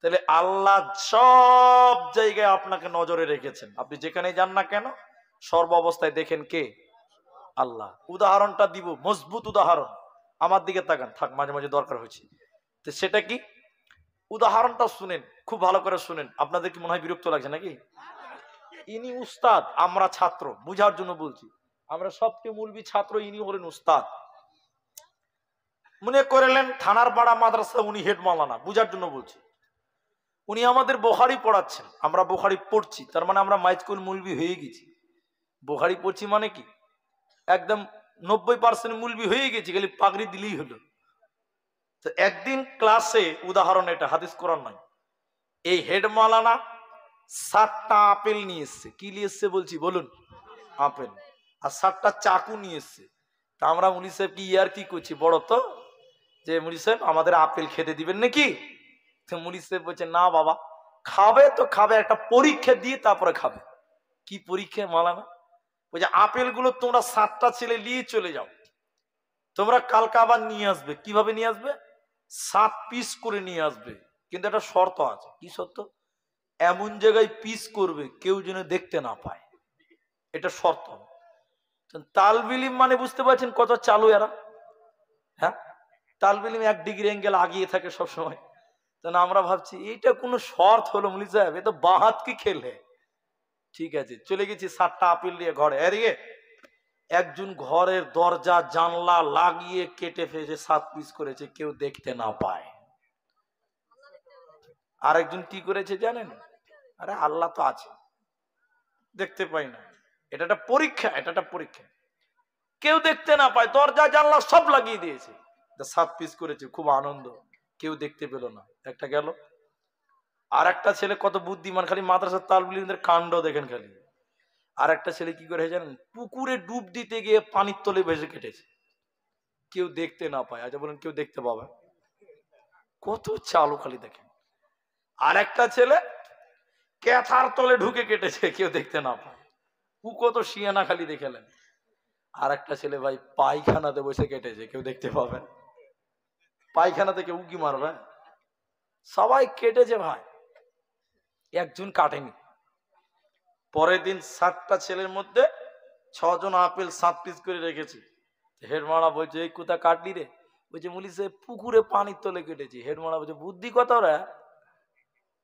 তাহলে আল্লাহ সব জায়গায় আপনাকে নজরে রেখেছেন, আপনি যেখানে যান না কেন সর্ব অবস্থায় দেখেন কে? আল্লাহ। উদাহরণটা দিব, মজবুত উদাহরণ, আমার দিকে তাকান, থাক মাঝে মাঝে দরকার হয়েছে, তো সেটা কি? উদাহরণটা শুনেন, খুব ভালো করে শুনেন, আপনাদের কি মনে হয় বিরক্ত লাগছে নাকি? ইনি উস্তাদ, আমরা ছাত্র, বুঝার জন্য বলছি, আমরা সবকে মুলবি ছাত্র, ইনি হলেন উস্তাদ। মনে করলেন থানার পাড়া মাদ্রাসা উনি হেড মাওলানা, বুঝার জন্য বলছি। উনি আমাদের বুখারী পড়াচ্ছেন, আমরা বুখারী পড়ছি, তার মানে আমরা মাইজকুল মুলবি হয়ে গেছি। বুখারী পড়ছি মানে কি একদম 90% মুলবি হয়ে গেছি, খালি পাগড়ি দিলেই হলো। তো একদিন ক্লাসে, উদাহরণ এটা, হাদিস কোরআন নয়, এই হেড মাওলানা 7টা আপেল নিয়ে এসছে। কি নিয়ে এসছে বলছি, বলুন? আপেল। আর 7টা চাকু নিয়ে এসছে। তা আমরা মুলি সাহেব কি ইয়ার কি করছি, বড় তো, যে মুলি সাহেব আমাদের আপেল খেতে দিবেন নাকি? তো মুলি সাহেব বলছে, না বাবা, খাবে তো খাবে, একটা পরীক্ষা দিয়ে তারপরে খাবে। কি পরীক্ষা মাওলানা? ওই যে আপেল গুলো তোমরা 7টা ছেলে নিয়ে চলে যাও, তোমরা কালকে আবার নিয়ে আসবে। কিভাবে নিয়ে আসবে? 7 পিস করে নিয়ে আসবে, কিন্তু একটা শর্ত আছে। কি শর্ত? এমন জায়গায় পিস করবে কেউ যেন দেখতে না পায়, এটা শর্ত। তালবিলিম মানে বুঝতে পারছেন কত চালু এরা? হ্যাঁ, তালবিলিম 1 ডিগ্রি অ্যাঙ্গেল আগিয়ে থাকে সবসময়। তখন আমরা ভাবছি এইটা কোনো শর্ত হলো মুলি সাহেব, এ তো বাহাত কি খেলে। ঠিক আছে, চলে গেছি 7টা আপেল নিয়ে ঘরে। এদিকে একজন ঘরের দরজা জানলা লাগিয়ে কেটে ফেলে 7 পিস করেছে, কেউ দেখতে না পায়। আরেকজন কি করেছে জানেন? আরে আল্লাহ তো আছে, দেখতে পাই না, এটা একটা পরীক্ষা, এটা একটা পরীক্ষা। কেউ দেখতে না পায়, দরজা জানলা সব লাগিয়ে দিয়েছে, 7 পিস করেছে, খুব আনন্দ, কেউ দেখতে পেল না, একটা গেল। আর একটা ছেলে কত বুদ্ধিমান, খালি মাদ্রাসার তালবিলদের কাণ্ড দেখেন খালি। আর একটা ছেলে কি করে জানেন? পুকুরে ডুব দিতে গিয়ে পানির তলে ভেসে কেটেছে, কেউ দেখতে না পায়। আচ্ছা বলেন, কেউ দেখতে পাবে? কত চালু খালি দেখেন। আর একটা ছেলে ক্যাথার তলে ঢুকে কেটেছে, কেউ দেখতে না পায়। ও কত শিয়ানা খালি দেখেলেন। আর একটা ছেলে ভাই পায়খানাতে বসে কেটেছে, কেউ দেখতে পাবে? পায়খানা থেকে উকি মারবে? সবাই কেটেছে ভাই, একজন কাটেনি। পরের দিন 7টা ছেলের মধ্যে 6 জন আপেল 7 পিস করে রেখেছি। হেডমারা বলছে, এই কোথা কাটলি রে? বলছে মুলি সে পুকুরে পানির তলে কেটেছি। হেডমারা বলছে, বুদ্ধি কত রে,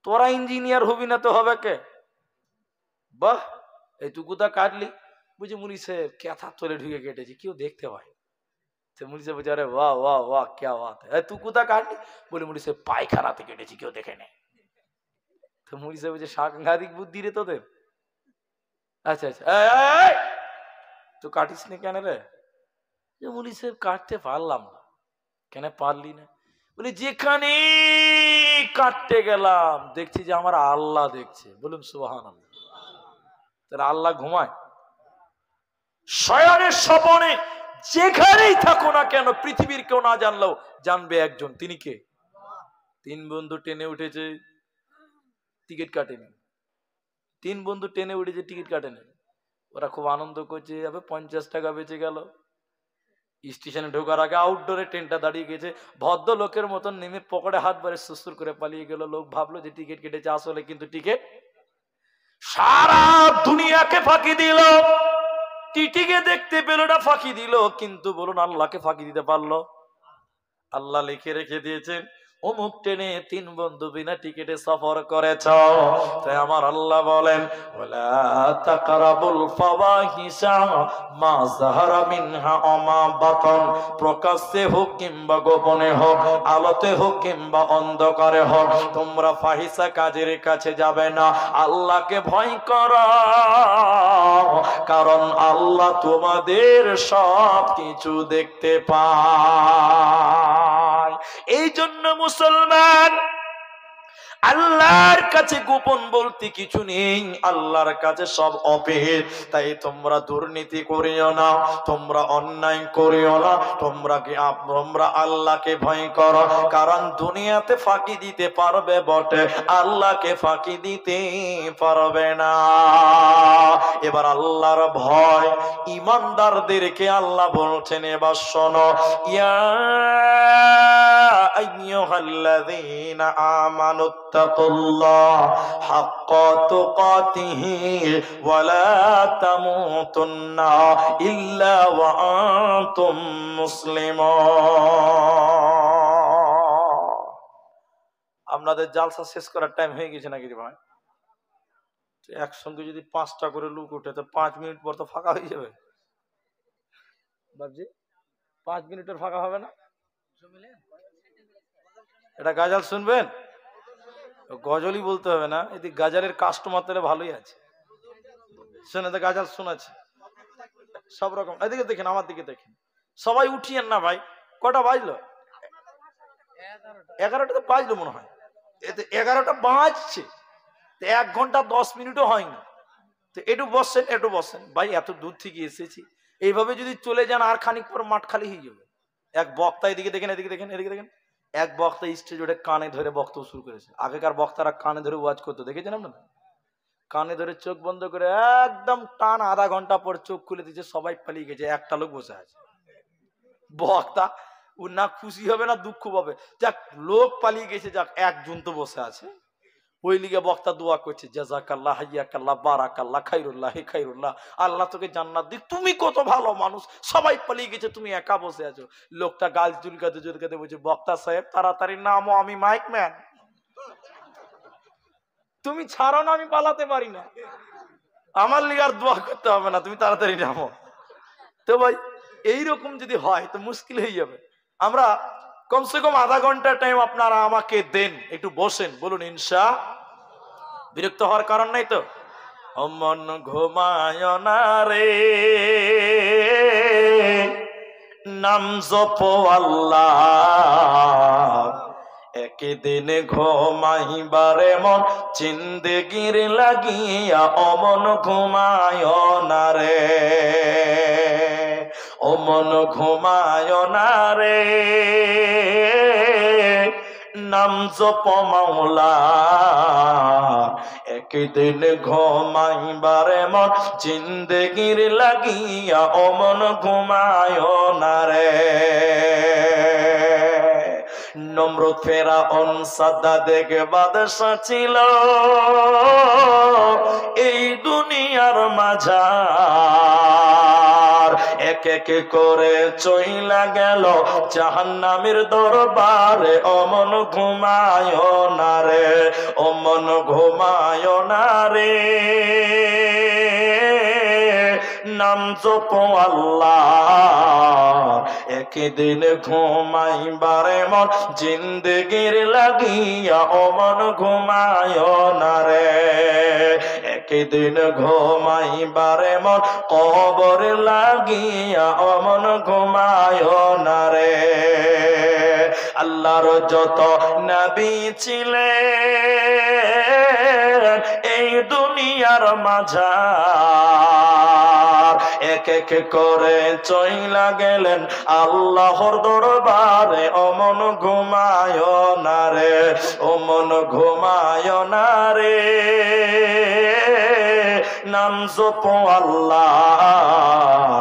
তোরা ইঞ্জিনিয়ার হবি না তো হবে কে? বাহ, এই তুই কোথা কাটলি? বুঝি মুলি সে ক্যাথার তলে ঢুকে কেটেছি, কেউ দেখতে পায়। মুলি সে বলছে, আরে বাহ বাহ বাহ, ক্যা বাত হ্যাঁ। তুই কোথা কাটলি? বলে মুলি সে পায়খানাতে কেটেছি, কেউ দেখে নেই। তো মুলি সে বলছে, সাংঘাতিক বুদ্ধি রে তোদের। আচ্ছা আচ্ছা, তুই কাটিস নি কেন রে? মুলি সাহেব, কাটতে পারলাম না। কেন পারলি না? বলি, যেখানে কাটতে গেলাম দেখছি যে আমার আল্লাহ দেখছে। বলুন সুবহানাল্লাহ। তাহলে আল্লাহ ঘুমায়? শয়নের স্বপনে যেখানেই থাকো না কেন, পৃথিবীর কেউ না জানলেও জানবে একজন, তিনি কে? 3 বন্ধু ট্রেনে উঠেছে, টিকিট কাটেনি। 3 বন্ধু ট্রেনে উঠেছে, টিকিট কাটেনি। ওরা খুব আনন্দ করছে, যাবে 50 টাকা বেঁচে গেল। স্টেশনে ঢোকার আগে আউটডোরে ট্রেনটা দাঁড়িয়ে গেছে, ভদ্র লোকের মতন নেমে পকেটে হাত বাড়ে সুসুর করে পালিয়ে গেল। লোক ভাবলো যে টিকিট কেটেছে, আসলে কিন্তু টিকিট। সারা দুনিয়াকে ফাঁকি দিল, টিটিকে দেখতে পেল না, ফাঁকি দিল। কিন্তু বলুন, আল্লাহকে ফাঁকি দিতে পারলো? আল্লাহ লিখে রেখে দিয়েছেন, অমুক ট্রেনে 3 বন্ধু বিনা টিকিটে সফর করেছ। তাই আমার আল্লাহ বলেন, ওয়ালা তাকরাবুল ফাওয়াহিশা মা যাহারা মিনহা ওয়া মা বাতান। প্রকাশ্যে হোক কিংবা গোপনে হোক, আলোতে হোক কিংবা অন্ধকারে হোক, তোমরা ফাহিশা কাজের কাছে যাবে না। আল্লাহকে ভয় করো, কারণ আল্লাহ তোমাদের সব কিছু দেখতে পায়। এই জন্য মুসলমান, আল্লাহর কাছে গোপন বলতে কিছু নেই, আল্লাহর কাছে সব ওপেন। তাই তোমরা দুর্নীতি করিও না, তোমরা অন্যায় করিও না, তোমরা আল্লাহকে ভয় করো, কারণ দুনিয়াতে ফাঁকি দিতে পারবে বটে, আল্লাহকে ফাঁকি দিতে পারবে না। এবার আল্লাহর ভয় ঈমানদারদেরকে আল্লাহ বলছেন, এবার শোনো, ইয়া আইয়ুহাল্লাযীনা আমানুত্তাকুল্লাহ হাক্কা তুকাতিহি ওয়া লা তামুতুন্না ইল্লা ওয়া আনতুম মুসলিমুন। আপনাদের জালসা শেষ করার টাইম হয়ে গেছে নাকি ভাই? একসঙ্গে যদি 5টা করে লোক উঠে তো 5 মিনিট পর তো ফাঁকা হয়ে যাবে। বাবজি 5 মিনিটের ফাঁকা হবে না? এটা গাজাল শুনবেন? গজলই বলতে হবে না, এদিকে গাজালের কাস্টমার তাহলে ভালোই আছে। শুনে তো গাজাল শোনাচ্ছে সব রকম। এদিকে দেখেন, আমার দিকে দেখেন, সবাই উঠিয়েন না ভাই। কটা বাজলো? 11টা তো বাজলো মনে হয়। এতে 11টা বাজছে, 1 ঘন্টা 10 মিনিটও হয়নি। তো একটু বসেন ভাই, এত দূর থেকে এসেছি, এইভাবে যদি চলে যান আর খানিক পর মাঠ খালি হয়ে যাবে। এক বক্তা, এদিকে দেখেন, এদিকে দেখেন, এদিকে দেখেন, এক বক্তা স্টেজ ওঠে কানে ধরে বক্তব্য শুরু করেছে। আগেকার বক্তারা কানে ধরে ওয়াজ করতো, দেখেছেন আপনারা? কানে ধরে চোখ বন্ধ করে একদম টান, আধা ঘন্টা পর চোখ খুলে দিচ্ছে, সবাই পালিয়ে গেছে, একটা লোক বসে আছে। বক্তা ও না খুশি হবে না দুঃখ পাবে, যাক লোক পালিয়ে গেছে, যাক একজন তো বসে আছে। ওই লিগে বক্তা দোয়া করছে, জাযাকাল্লাহ হাইয়াকাল্লাহ বারাকাল্লাহ খাইরুল্লাহ খাইরুল্লাহ, আল্লাহ তোকে জান্নাত দিক, তুমি কত ভালো মানুষ, সবাই পালিয়ে গেছে তুমি একা বসে আছো। লোকটা গাল চুলকাতে চুলকাতে বলছে, বক্তা সাহেব তাড়াতাড়ি নামো, আমি মাইক ম্যান, তুমি ছাড়ো না, আমি পালাতে পারি না, আমার লিগে আর দোয়া করতে হবে না, তুমি তাড়াতাড়ি নামো। তো ভাই এইরকম যদি হয় তো মুশকিল হয়ে যাবে। আমরা কমসে কম আধা ঘন্টা টাইম আপনারা আমাকে দেন, একটু বসেন, বলুন ইনশা। বিরক্ত হওয়ার কারণ নাই তো? অমন ঘুমায় না রে, নাম জপ আল্লাহ, একদিন ঘুমাইবারে মন জিন্দেগির লাগিয়া অমন ঘুমায় না রে, অমন ঘুমায় না রে, নাম জপ মাওলা, একদিন ঘুমাইবারে মন জিন্দেগির লাগিয়া অমন ঘুমায় না রে। নমরুদ ফেরাউন সাদ্দাদ বাদশা ছিল এই দুনিয়ার মাঝার, এক এক করে চইলা গেল জাহান্নামের দরবারে, অমন ঘুমায় না রে, অমন ঘুমায় না রে, নাম জপ আল্লাহ, একদিন ঘুমাইবারে মন জিন্দেগির লাগিয়া অমন ঘুমায় না রে, একদিন ঘুমাইবারে মন কবর লাগিয়া অমন ঘুমায় না রে। আল্লাহর যত নবী ছিলেন এই দুনিয়ার মাঝার, এক এক করে চইলা গেলেন আল্লাহর দরবারে, অমন ঘুমায় না রে, অমন ঘুমায় না রে, নাম জপ আল্লাহ,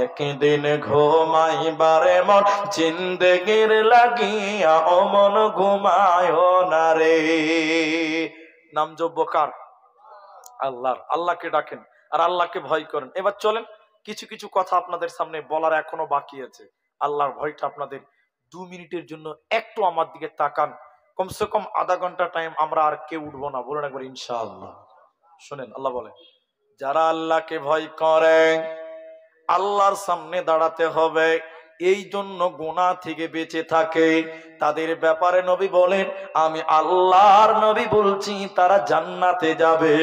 একদিন ঘুমাইবারে মন জিন্দেগির লাগিয়া অমন ঘুমায় না রে। নাম জপ কার? আল্লাহর। আল্লাহকে ডাকেন আর আল্লাহকে ভয় করেন। এবার চলেন কিছু কিছু কথা আপনাদের সামনে বলার এখনো বাকি আছে। আল্লাহর ভয়টা আপনাদের 2 মিনিটের জন্য একটু আমার দিকে তাকান, কমসে কম আধা ঘন্টা টাইম আমরা আর কেউ উঠবো না, বলুন একবার ইনশাআল্লাহ। শুনেন আল্লাহ বলেন, যারা আল্লাহকে ভয় করে আল্লাহর সামনে দাঁড়াতে হবে, এই জন্য গুনাহ থেকে বেঁচে থাকে, তাদের ব্যাপারে নবী বলেন, আমি আল্লাহর নবী বলছি তারা জান্নাতে যাবে,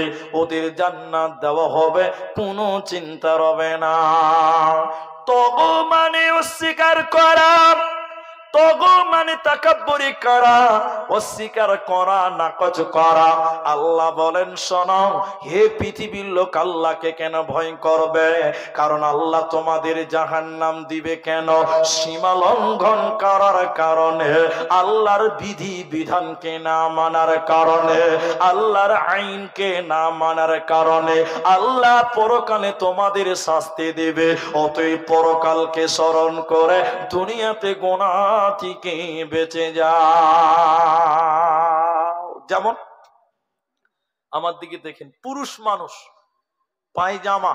ওদের জান্নাত দেওয়া হবে, কোনো চিন্তা হবে না। তগো মানে অস্বীকার করা, তগো মানে তাকাব্বুরি করা, অস্বীকার করা, নাকচ করা। আল্লাহ বলেন, শোনো হে পৃথিবীর লোক, আল্লাহকে কেন ভয় করবে? কারণ আল্লাহ তোমাদের জাহান্নাম দিবে কেন? সীমা লঙ্ঘন করার কারণে, আল্লাহর বিধি বিধানকে না মানার কারণে, আল্লাহর আইনকে না মানার কারণে আল্লাহ পরকালে তোমাদের শাস্তি দেবে। অতএব পরকালকে স্মরণ করে দুনিয়াতে গুনাহ থেকে বেঁচে যাও। যেমন আমার দিকে দেখেন, পুরুষ মানুষ পায়জামা,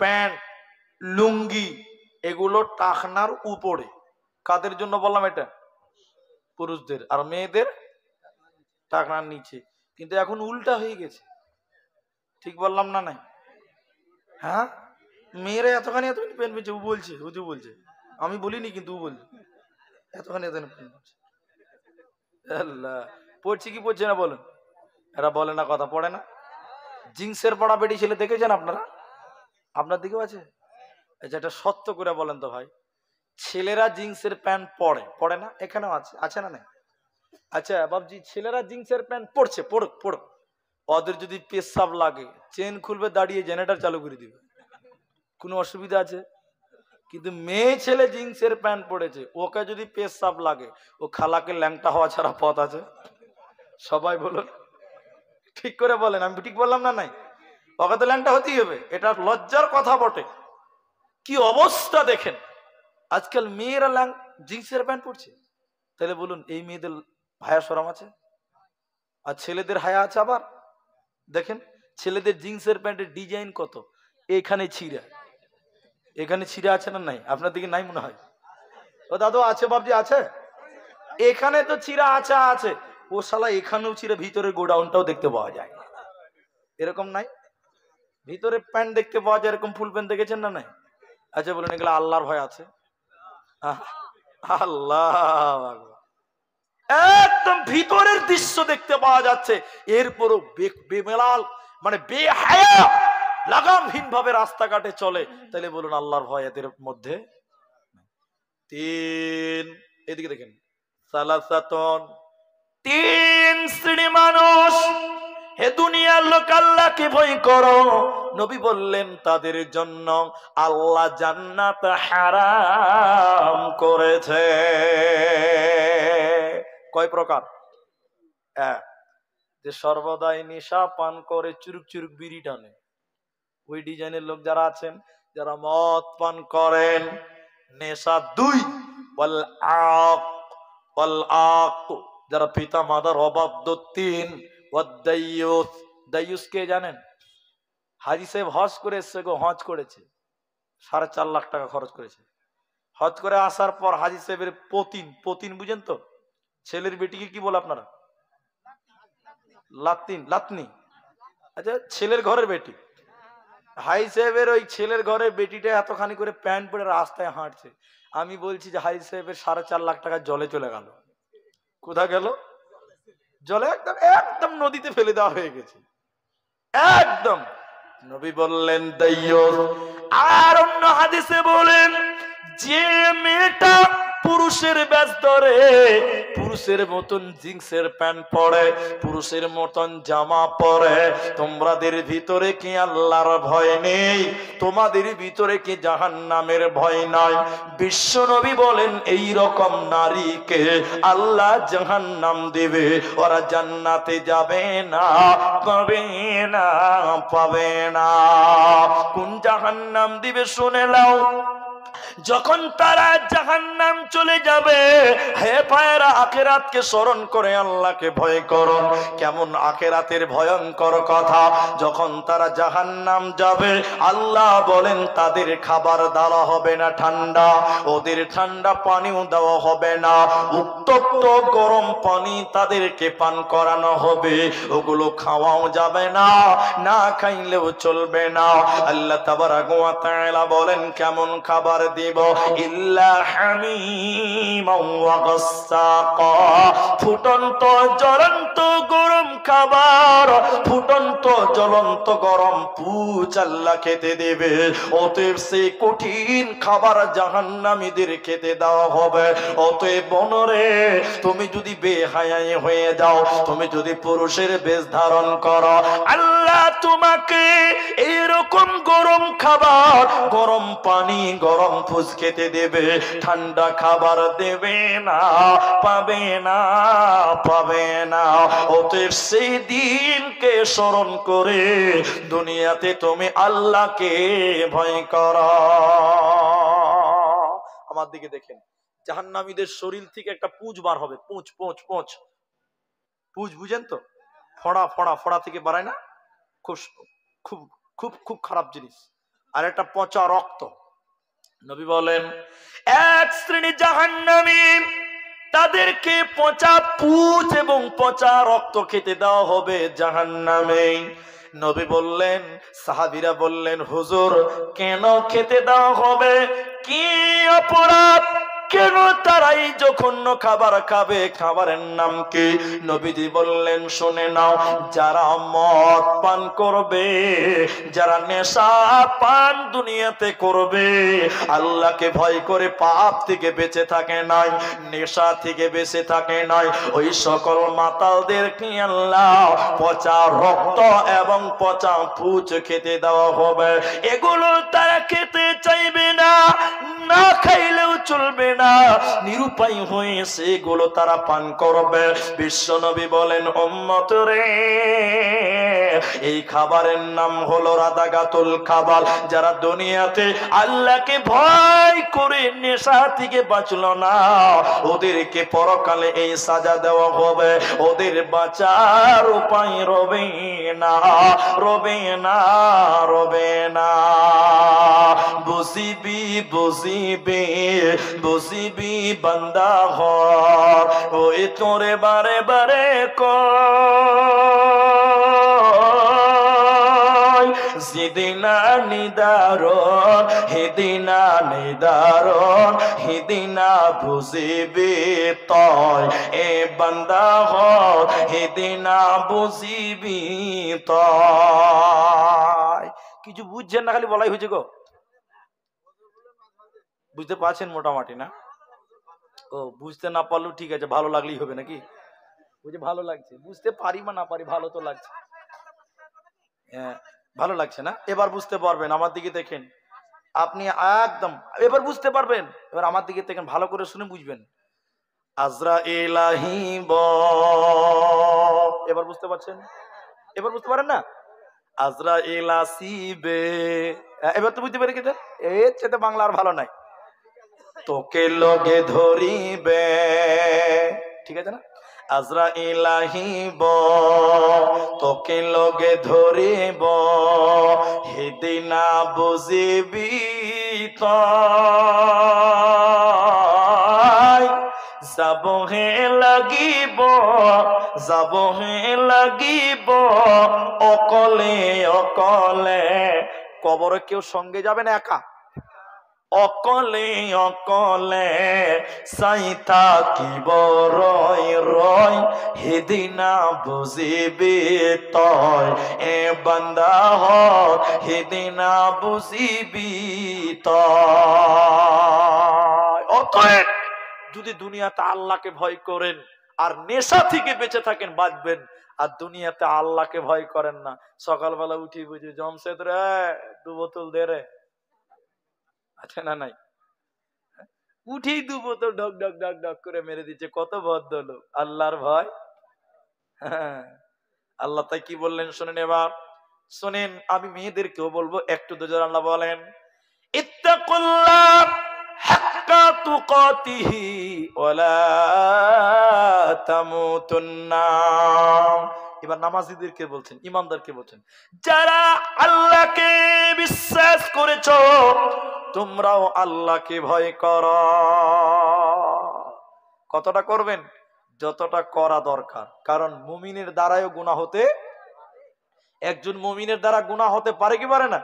প্যান্ট, লুঙ্গি এগুলো টাকনার উপরে, কাদের জন্য বললাম এটা? পুরুষদের। আর মেয়েদের টাকনার নিচে। কিন্তু এখন উল্টা হয়ে গেছে, ঠিক বললাম না? নাই, হ্যাঁ, মেয়েরা এতখানি এতখানি প্যান্ট পেয়েছে, ও বলছে, ও যে বলছে, আমি বলিনি কিন্তু ও বলছে এতখানি এতখানি প্যান্ট পড়ছে। আল্লাহ, পড়ছে কি পড়ছে না বলেন? এরা বলে না, কথা পড়ে না। জিন্সের পড়া বেটি ছেলে দেখেছেন আপনারা? আপনার দিকেও আছে? আচ্ছা, এটা সত্য করে বলেন তো ভাই, ছেলেরা জিন্সের প্যান্ট পরে পড়ে না? এখানেও আছে, আছে না? নাই? আচ্ছা বাবজি, ছেলেরা জিন্সের প্যান্ট পরছে, পড়ুক পড়ুক, ওদের যদি পেশাব লাগে চেন খুলবে, দাঁড়িয়ে জেনারেটর চালু করে দিবে, কোনো অসুবিধা আছে? কিন্তু মেয়ে ছেলে জিন্সের প্যান্ট পরেছে, ওকে যদি পেশাব লাগে, ও খালাকে ল্যাংটা হওয়া ছাড়া পথ আছে? সবাই বলুন, ঠিক করে বলেন, আমি ঠিক বললাম না? নাই? ওকে তো ল্যাংটা হতেই হবে, এটা লজ্জার কথা বটে। কি অবস্থা দেখেন, আজকাল মেয়েরা জিন্সের প্যান্ট পরছে, তাহলে বলুন এই মেয়েদের হায়া শরম আছে? আর ছেলেদের হায়া আছে? আবার দেখেন ছেলেদের জিন্সের প্যান্টের ডিজাইন কত, এখানে ছিঁড়া, এখানে ছিঁড়া আছে না নাই? আপনার দিকে নাই মনে হয়? ও দাদু আছে, বাবজি আছে, এখানে তো ছিঁড়া আছে আছে, ও শালা এখানেও ছিঁড়া, ভিতরের গোডাউনটাও দেখতে পাওয়া যায়, এরকম নাই? ভিতরে প্যান্ট দেখতে পাওয়া যায়, এরকম ফুল প্যান্ট দেখেছেন না নাই? আচ্ছা বলুন এগুলো আল্লাহর ভয় আছে? আল্লাহ একদম ভিতরের দৃশ্য দেখতে পাওয়া যাচ্ছে, এরপরও বেমেলাল মানে বেহায়া লাগামহীন ভাবে রাস্তাঘাটে চলে, তাহলে বলুন আল্লাহর ভয় এদের মধ্যে? তিন, এদিকে দেখেন, সালাসাতুন, তিন শ্রেণী মানুষ, হে দুনিয়ার লোক আল্লাহকে ভয় করো। নবী বললেন তাদের জন্য আল্লাহ জান্নাত হারাম করেছে। কয় প্রকার? যে সর্বদাই নেশা পান করে, চুরুক চুরুক বিড়ি টানে, ওই ডিজাইনের লোক যারা আছেন, যারা মদ পান করেন, নেশা। দুই, যারা পিতা মাতার অবাধ্য। তিন, দায়ুস কে জানেন? হাজি সাহেব হজ করে এসছে গো, হজ করেছে, 4.5 লাখ টাকা খরচ করেছে। হজ করে আসার পর হাজি সাহেবের পতিন বুঝেন তো? ছেলের বেটিকে কি বলে আপনারা? লাতনি। আচ্ছা, ছেলের ঘরের বেটি। হাই সাহেবের ওই ছেলের ঘরের বেটিটা এতখানি করে প্যান্ট পরে রাস্তায় হাঁটছে। আমি বলছি যে হাই সাহেবের 4.5 লাখ টাকা জলে চলে গেল। কোথা গেল? জলে, একদম একদম নদীতে ফেলে দেওয়া হয়ে গেছে একদম। নবী বললেন দাইয়ুস। আর অন্য হাদিসে বলেন যে মেয়েটা পুরুষের বেশ ধরে, পুরুষের মতন জিন্সের প্যান্ট পরে, পুরুষের মতন জামা পরে, তোমাদের ভিতরে কি আল্লাহর ভয় নেই? তোমাদের ভিতরে কি জাহান্নামের ভয় নাই? বিশ্ব নবী বলেন এই রকম নারীকে আল্লাহ জাহান্নাম দেবে, ওরা জান্নাতে যাবে না, পাবে না, পাবে না। কোন জাহান্নাম দিবে শুনে নাও। যখন তারা জাহান্নাম চলে যাবে, হে ভাইরা আখিরাতকে স্মরণ করে আল্লাহকে ভয় করো। কেমন আখিরাতের ভয়ঙ্কর কথা। যখন তারা জাহান্নাম যাবে, আল্লাহ বলেন তাদের খাবার দেওয়া হবে না ঠান্ডা, ওদের ঠান্ডা পানিও দেওয়া হবে না, উত্তপ্ত গরম পানি তাদেরকে পান করানো হবে, ওগুলো খাওয়াও যাবে না, না খাইলেও চলবে না। আল্লাহ তাবারাক ওয়া তাআলা বলেন কেমন খাবার দিব? ইল্লা হামিমান ওয়া গাসসাকা, ফুটন্ত জ্বলন্ত গরম খাবার, ফুটন্ত জ্বলন্ত গরম পুচ আল্লাহ খেতে দেবে। অতএব সেই কঠিন খাবার জাহান্নামীদের খেতে দেওয়া হবে। অতএব বনরে, তুমি যদি বেহায়াই হয়ে যাও, তুমি যদি পুরুষের বেশ ধারণ করো, আল্লাহ তোমাকে এইরকম গরম খাবার, গরম পানি, গরম পুচ খেতে দেবে, ঠান্ডা খাবার দেবে না, পাবে না, পাবে না। অতএব সেই দিনকে স্মরণ করে দুনিয়াতে তুমি আল্লাহকে ভয় করো। আমার দিকে দেখেন, জাহান্নামীদের শরীর থেকে একটা পুঁজ বার হবে, পুঁজ বুঝেন তো? ফোড়া থেকে বাড়ায় না, খুব খুব খুব খুব খারাপ জিনিস। আর একটা পচা রক্ত। নবী বলেন এক শ্রেণী জাহান্নামী, তাদেরকে পচা পুঁজ এবং পচা রক্ত খেতে দেওয়া হবে জাহান্নামে। নবী বললেন, সাহাবীরা বললেন হুজুর কেন খেতে দেওয়া হবে? কি অপরাধ? কেন তারাই জঘন্য খাবার খাবে? খাবারের নাম কি? নবীজি বললেন শুনে নাও, যারা মদ পান করবে, যারা নেশা পান দুনিয়াতে করবে, আল্লাহকে ভয় করে পাপ থেকে বেঁচে থাকে নাই, নেশা থেকে বেঁচে থাকে নাই, ওই সকল মাতালদেরকে আল্লাহ পচা রক্ত এবং পচা পুঁজ খেতে দেওয়া হবে। এগুলো তারা খেতে চাইবে না, না খাইলেও চলবে না, নিরুপায় হয়ে সেগুলো তারা পান করবে। বিশ্বনবী বলেন, উম্মত রে, এই খাবারের নাম হলো রাদাগাতুল খাবার। যারা দুনিয়াতে আল্লাহকে ভয় করে নেশা থেকে বাঁচলো না, ওদেরকে পরকালে এই সাজা দেওয়া হবে। ওদের বাঁচার উপায় রবে না, রবে না, রবে না। বুঝিবি বুঝিবি বুঝিবি বান্দা ঘর, ওই তোরে বারে বারে জিদিনা নিদারণ, হিদিনা নিদারণ, হিদিনা বুঝিবি তয় এ বান্দা ঘর, হিদিনা বুঝিবি তয়। কিছু বুঝছেন না, খালি বলাই হয়েছে গো। বুঝতে পারছেন মোটামুটি না? ও, বুঝতে না পারলেও ঠিক আছে, ভালো লাগলেই হবে নাকি? বুঝে ভালো লাগছে, বুঝতে পারি বা না পারি ভালো তো লাগছে। হ্যাঁ, ভালো লাগছে না? এবার বুঝতে পারবেন, আমার দিকে দেখেন, আপনি একদম এবার বুঝতে পারবেন। এবার আমার দিকে দেখেন, ভালো করে শুনে বুঝবেন। আজরাইল আহিব, এবার বুঝতে পারছেন? এবার বুঝতে পারেন না? আজরাইল আসিবে, এবার তো বুঝতে পেরে গেছেন। এর চেয়ে বাংলা আর ভালো নাই। তোকে লগে ধরিবে, ঠিক আছে না? আজরাইল আহিব, তোকে লগে ধরিব, হিদিনা বুঝিবি তয়। যাবহে লাগিব, যাবহে লাগিব, অকলে অকলে। কবরে কেউ সঙ্গে যাবে না, একা। অকলে অকলে সাইতা কিব রয় রয়, হেদিনা বুঝিবি তয় এ বান্দা হয়, হেদিনা বুঝিবি তয়। অতএব যদি দুনিয়াতে আল্লাহকে ভয় করেন আর নেশা থেকে বেঁচে থাকেন, বাঁচবেন। আর দুনিয়াতে আল্লাহকে ভয় করেন না, সকালবেলা উঠি বুঝি জমশেদ রে 2 বোতল দে রে, আছে না নাই? উঠেই 2 বোতল ঢক ঢক ঢক ঢক করে মেরে দিচ্ছে। কত ভদ্রলোক, আল্লাহর ভয়। আল্লাহ তাই কি বললেন শোনেন, এবার শোনেন। আমি মেয়েদেরকেও বলবো একটু দুজন, আল্লাহ বলেন, ইত্তাকুল্লাহ হাক্কা তুকাতিহি ওয়ালা তামুতুন্না। এবার নামাজীদেরকে বলছেন, ইমানদারকে বলছেন, যারা আল্লাহকে বিশ্বাস করেছো, তোমরাও আল্লাহকে ভয় করো। কতটা করবেন? যতটা করা দরকার। কারণ মুমিনের দ্বারাও গুনাহ হতে, একজন মুমিনের দ্বারা গুনাহ হতে পারে কি পারে না?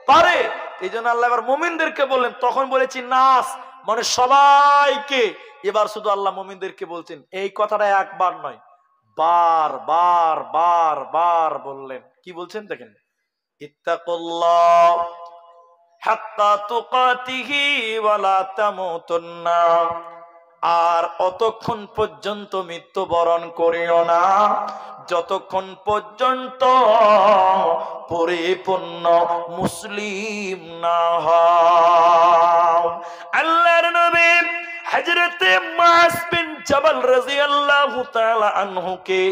পারে। এই জন্য আল্লাহ এবার মুমিনদেরকে বললেন, তখন বলেছি নাস মানে সবাইকে, এবার শুধু আল্লাহ মুমিনদেরকে বলছেন। এই কথাটা একবার নয়, বার বার বার বার বললেন। কি বলছেন দেখেন, ইত্তাকুল্লাহ হাক্কা তুকাতিহি ওয়ালা তামুতুন্না। আর অতক্ষণ পর্যন্ত মৃত্যুবরণ করিও না যতক্ষণ পর্যন্ত পরিপূর্ণ মুসলিম না হও। আল্লাহর নবী হযরতে মুআজ বিন জাবাল রাদিয়াল্লাহু তাআলা আনহুকে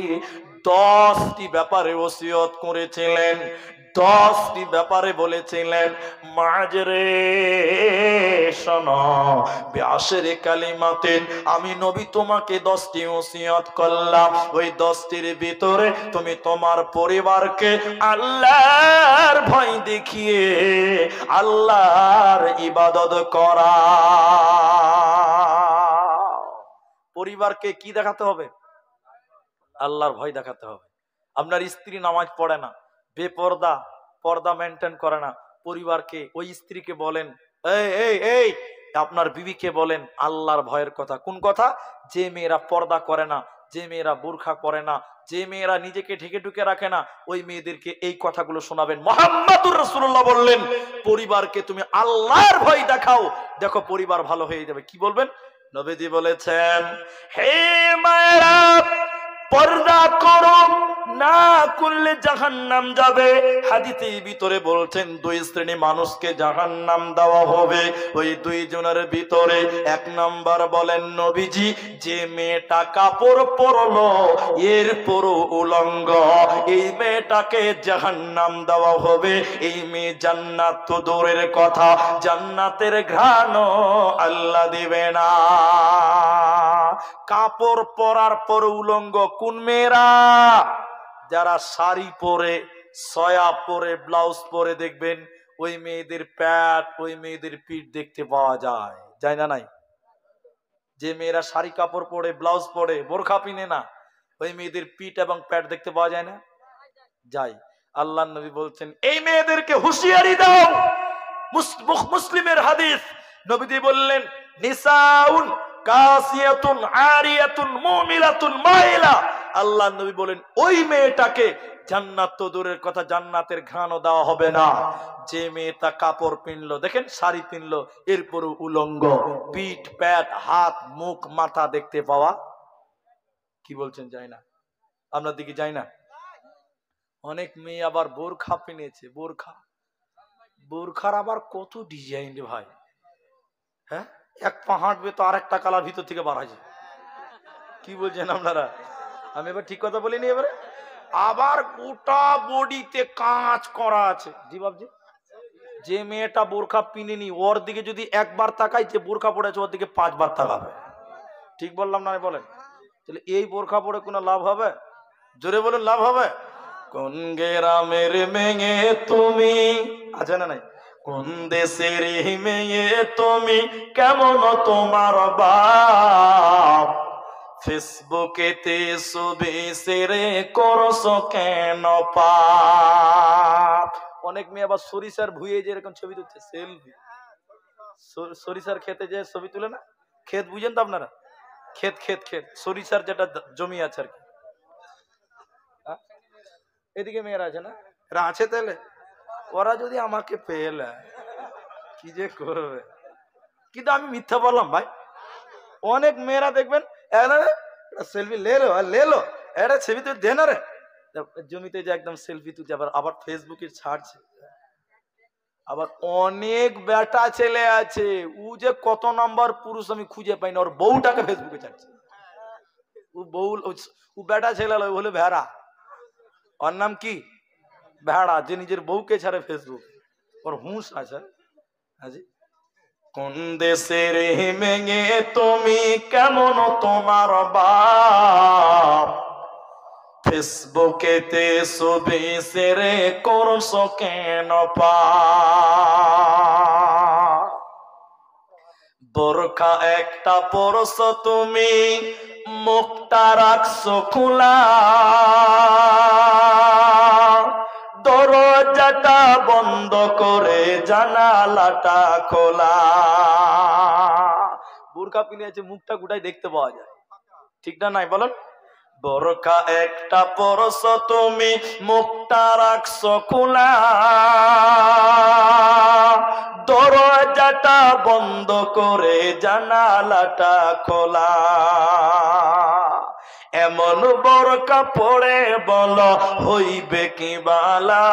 10টি ব্যাপারে ওসিয়ত করেছিলেন, 10টি ব্যাপারে বলেছিলেন, মুআজ রে শোনো, বিআশরি কালিমাতিন, আমি নবী তোমাকে 10টি ওসিয়ত করলাম। ওই 10টির ভিতরে তুমি তোমার পরিবারকে আল্লাহর ভয় দেখিয়ে আল্লাহর ইবাদত করা। পরিবারকে কি দেখাতে হবে? আল্লাহর ভয় দেখাতে হবে। আপনার স্ত্রী নামাজ পড়ে না, বেপর্দা, পর্দা মেনটেন করে না, পরিবারকে, ওই স্ত্রীকে বলেন, এই এই এই, আপনার বিবিকে বলেন আল্লাহর ভয়ের কথা। কোন কথা? যে মেয়েরা পর্দা করে না, যে মেয়েরা বুরখা পরে না, যে মেয়েরা নিজেকে ঢেকে ঢুকে রাখে না, ওই মেয়েদেরকে এই কথাগুলো শোনাবেন। মুহাম্মদুর রাসূলুল্লাহ বললেন, পরিবারকে তুমি আল্লাহর ভয় দেখাও, দেখো পরিবার ভালো হয়ে যাবে। কি বলবেন? নবীজি বলেছেন, হে মায়েরা, পর্দা করো, না করলে জাহান্নাম যাবে। হাদিসের ভিতরে বলছেন দুই শ্রেণী মানুষকে জাহান্নাম দেওয়া হবে। ওই দুইজনের ভিতরে এক নাম্বার বলেন নবীজি, যে মেয়েটা কাপড় পরলো এরপরও উলঙ্গ, এই মেয়েটাকে জাহান্নাম দেওয়া হবে। এই মেয়ে জান্নাত তো দূরের কথা, জান্নাতের ঘ্রাণও আল্লাহ দিবে না। কাপড় পরার পর উলঙ্গ কোন মেয়েরা? যারা শাড়ি পরে, সয়া পরে, ব্লাউজ পরে দেখবেন ওই মেয়েদের প্যাট, ওই মেয়েদের পিঠ দেখতে পাওয়া যায়, যায় না? নাই? যে মেয়েরা শাড়ি কাপড় পরে, ব্লাউজ পরে, বোরখা পিনে না, ওই মেয়েদের পিঠ এবং প্যাট দেখতে পাওয়া যায় না? যায়। আল্লাহ নবী বলছেন এই মেয়েদেরকে হুঁশিয়ারি দাও। মুসলিমের হাদিস, নবীজি বললেন নিসাউন কাসিয়াতুন আরিয়াতুন মুমিলাতুন মাইলা। আল্লাহ নবী বলেন ওই মেয়েটাকে জান্নাত তো দূরের কথা, জান্নাতের ঘ্রাণও দেওয়া হবে না। যে মেয়েটা কাপড় পিনলো, দেখেন শাড়ি পিনলো, এরপরও উলঙ্গ, পিঠ প্যাট হাত মুখ মাথা দেখতে পাওয়া, কি বলছেন যায় না? আপনার দিকে যায় না? অনেক মেয়ে আবার বোরখা পিনেছে, বোরখার আবার কত ডিজাইন রে ভাই। হ্যাঁ, এক পা হাঁটবে তো আরেকটা কালার ভিতর থেকে বার হয়। কি বলছেন আপনারা? আমি এবার ঠিক কথা বলিনি? এবারে আবার গোটা বডিতে কাঁচ করা আছে। জি বাবজি, যে মেয়েটা বোরখা পিনেনি ওর দিকে যদি একবার তাকাই, যে বোরখা পড়েছে ওর দিকে 5 বার তাকাবে। ঠিক বললাম না? বলেন। তাহলে এই বোরখা পড়ে কোনো লাভ হবে? জোরে বলুন, লাভ হবে? কোন গ্রামের মেয়ে তুমি, আছে না নাই? কোন দেশের মেয়ে তুমি, কেমন তোমার বাপ, ফেসবুকেতে ছবি শেয়ারে করছো কেন পাপ। অনেক মেয়ে আবার সরিষার ভুঁইয়ে যে এরকম ছবি তুলছে, সেলফি। সরিষার খেতে যে ছবি তুলে না, ক্ষেত বুঝেন তো আপনারা? ক্ষেত ক্ষেত ক্ষেত সরিষার যেটা জমি আছে আর কি, এদিকে মেয়েরা আছে না, এরা আছে। তাহলে ওরা যদি আমাকে পেলে কি যে করবে। কিন্তু আমি মিথ্যা বললাম ভাই? অনেক মেয়েরা দেখবেন সেলফি লে লো এটা ছবি তুই দে না রে, জমিতে যে একদম সেলফি তুলছে, আবার ফেসবুকে ছাড়ছে। আবার অনেক বেটা ছেলে আছে ও যে কত নাম্বার পুরুষ আমি খুঁজে পাই না, ওর বউটাকে ফেসবুকে ছাড়ছে। ও বউ, ও বেটা ছেলে হলো ভেড়া। ওর নাম কি? ভেড়া, যে নিজের বউকে ছাড়ে ফেসবুক। ওর হুঁশ আছে। কোন দেশের মেয়ে তুমি, কেমন তোমার বাপ, ফেসবুকেতে ছবি শেয়ারে করছো কেন পাপ। বোরখা একটা পরছো তুমি, মুখটা রাখছো খোলা, দরজাটা বন্ধ করে জানালাটা খোলা। বোরখা পিনে আছে, মুখটা গোটাই দেখতে পাওয়া যায়, ঠিক না নাই বলেন? বোরখা একটা পরছো তুমি, মুখটা রাখছো খোলা, দরজাটা বন্ধ করে জানালাটা খোলা। এমন বোরখা পড়ে বলো হইবে কি বালা,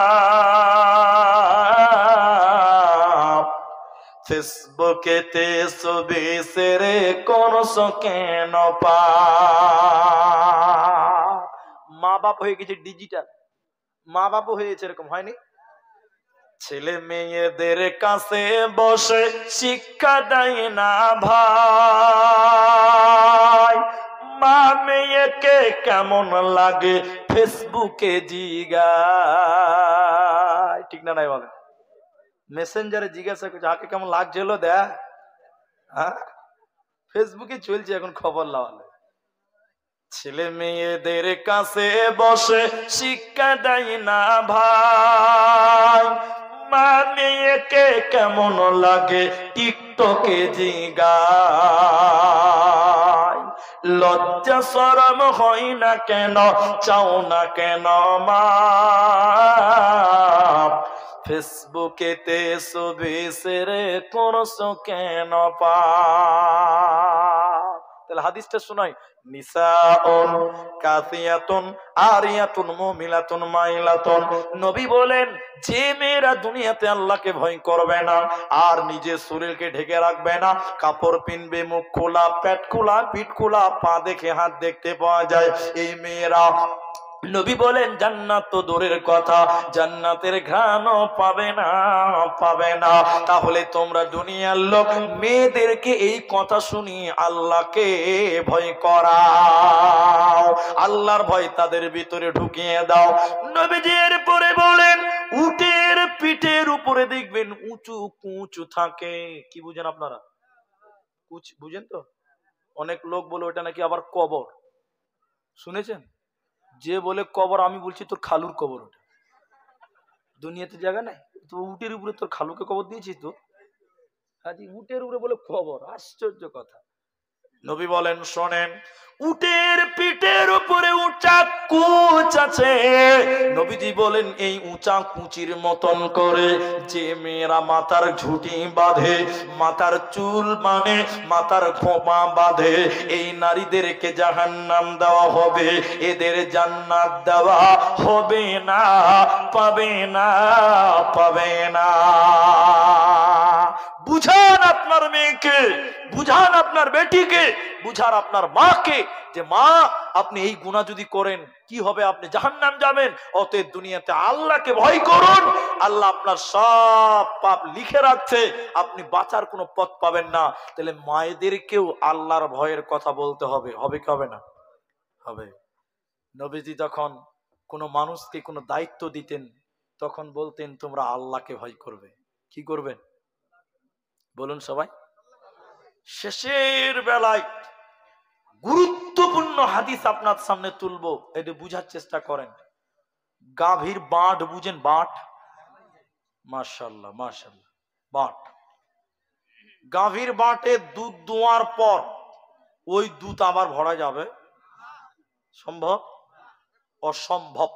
ফেসবুকেতে ছবি শেয়ারে করছো কেন পাপ। মা বাপ হয়ে গেছে ডিজিটাল, মা বাপ হয়েছে এরকম, হয়নি? ছেলে মেয়েদের কাছে বসে শিক্ষা দেয় না ভাই, মা মেয়েকে কেমন লাগে ফেসবুকে জিগায়, ঠিক না নাই বলেন? মেসেঞ্জারে জিজ্ঞাসা করছে আগে কেমন লাগছিল দেখ, হ্যাঁ ফেসবুকে চলছে এখন খবর লাওয়ালে। ছেলে মেয়েদের কাছে বসে শিক্ষা দেয় না ভাই, মা মেয়েকে কেমন লাগে টিকটকে জিগায়। লজ্জা শরম হয় না কেন, চাও না কেন মা, ফেসবুকেতে ছবি শেয়ারে করছো কেন পাপ। তাহলে হাদিসটা শোনাই, নিসাউন কাসিয়াতুন আরিয়াতুন মুমিলাতুন মাইলাতুন। নবী বলেন যে মেয়েরা দুনিয়াতে আল্লাহকে ভয় করবে না আর নিজের শরীরকে ঢেকে রাখবে না, কাপড় পিনবে, মুখ খোলা, পেট খোলা, পিঠ খোলা, পা দেখে হাত দেখতে পাওয়া যায়, এই মেয়েরা নবী বলেন জান্নাত তো দূরের কথা, জান্নাতের ঘ্রাণও পাবে না, পাবে না। তাহলে তোমরা দুনিয়ার লোক মেয়েদেরকে এই কথা শুনিয়ে আল্লাহকে ভয় করাও, আল্লাহর ভয় তাদের ভিতরে ঢুকিয়ে দাও। নবীজি এরপরে বলেন উটের পিঠের উপরে দেখবেন উঁচু কুঁচু থাকে। কি বুঝেন আপনারা? কুচ বুঝেন তো? অনেক লোক বলে ওটা নাকি আবার কবর, শুনেছেন? যে বলে কবর, আমি বলছি তোর খালুর কবর, ওটা দুনিয়াতে জায়গা নাই তো উটের উপরে তোর খালুকে কবর দিয়েছিস তো, আজ উটের উপরে বলে কবর, আশ্চর্য কথা। নবী বলেন শোনেন, উটের পিঠের উপরে উঁচা কুচ আছে। নবীজি বলেন এই উঁচা কুচির মতন করে যে মেয়েরা মাথার ঝুঁটি বাঁধে, মাথার চুল মানে মাথার খোপা বাঁধে, এই নারীদেরকে জাহান্নাম দেওয়া হবে, এদের জান্নাত দেওয়া হবে না, পাবে না, পাবে না। বুঝান আপনার মেয়েকে, বুঝান আপনার বেটিকে, বুঝান আপনার মাকে যে মা আপনি এই গুনাহ যদি করেন কি হবে, আপনি জাহান্নাম যাবেন, অতএব দুনিয়াতে আল্লাহকে ভয় করুন, আল্লাহ আপনার সব পাপ লিখে রাখছে, আপনি বাঁচার কোনো পথ পাবেন না। তাহলে মায়েদেরকেও আল্লাহর ভয়ের কথা বলতে হবে, হবে কি হবে না? হবে। নবীজি যখন কোনো মানুষকে কোনো দায়িত্ব দিতেন তখন বলতেন তোমরা আল্লাহকে ভয় করবে। কি করবেন বলুন সবাই? শেষের বেলায় গুরুত্বপূর্ণ হাদিস আপনার সামনে তুলবো, এটা বুঝার চেষ্টা করেন। গাভীর বাঁট বুঝেন? বাঁট, মাশাআল্লাহ মাশাআল্লাহ, বাঁট। গাভীর বাঁটে দুধ দোয়ার পর ওই দুধ আবার ভরা যাবে? সম্ভব? অসম্ভব,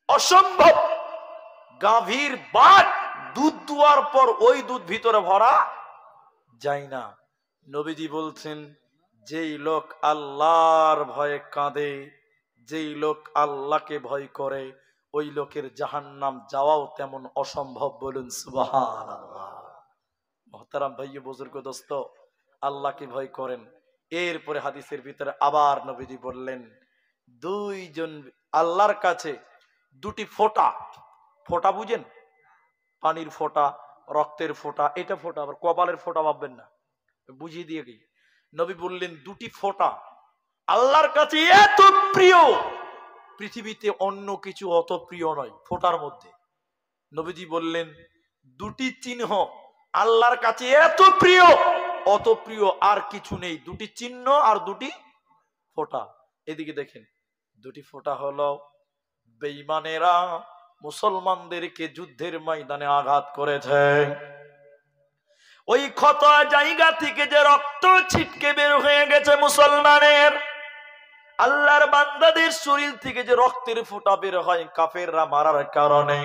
অসম্ভব। গাভীর বাঁট দুধ দোয়ার পর ওই দুধ ভিতরে ভরা যায় না। নবীজি বলছেন যেই লোক আল্লাহর ভয়ে কাঁদে, যেই লোক আল্লাহকে ভয় করে, ওই লোকের জাহান্নাম যাওয়াও তেমন অসম্ভব। বলুন সুবহানাল্লাহ। মুহতারাম ভাইয়ে বুজুর্গ দোস্ত, আল্লাহকে ভয় করেন। এরপরে হাদিসের ভিতরে আবার নবীজি বললেন দুইজন আল্লাহর কাছে দুটি ফোঁটা, ফোঁটা বুঝেন? পানির ফোঁটা, রক্তের ফোঁটা, এটা ফোঁটা, আবার কপালের ফোঁটা ভাববেন না, বুঝিয়ে দিয়ে গেই। নবী বললেন দুটি ফোঁটা আল্লাহর কাছে এত প্রিয়, পৃথিবীতে অন্য কিছু অত প্রিয় নয় ফোঁটার মধ্যে। নবীজি বললেন দুটি চিহ্ন আল্লাহর কাছে এত প্রিয়, অত প্রিয় আর কিছু নেই, দুটি চিহ্ন আর দুটি ফোঁটা। এদিকে দেখেন, দুটি ফোঁটা হলো বেঈমানেরা মুসলমানদেরকে যুদ্ধের ময়দানে আঘাত করেছে, ওই ক্ষত জায়গা থেকে যে রক্ত ছিটকে বের হয়ে গেছে মুসলমানের, আল্লাহর বান্দাদের শরীর থেকে যে রক্তের ফোঁটা বের হয় কাফেররা মারার কারণে,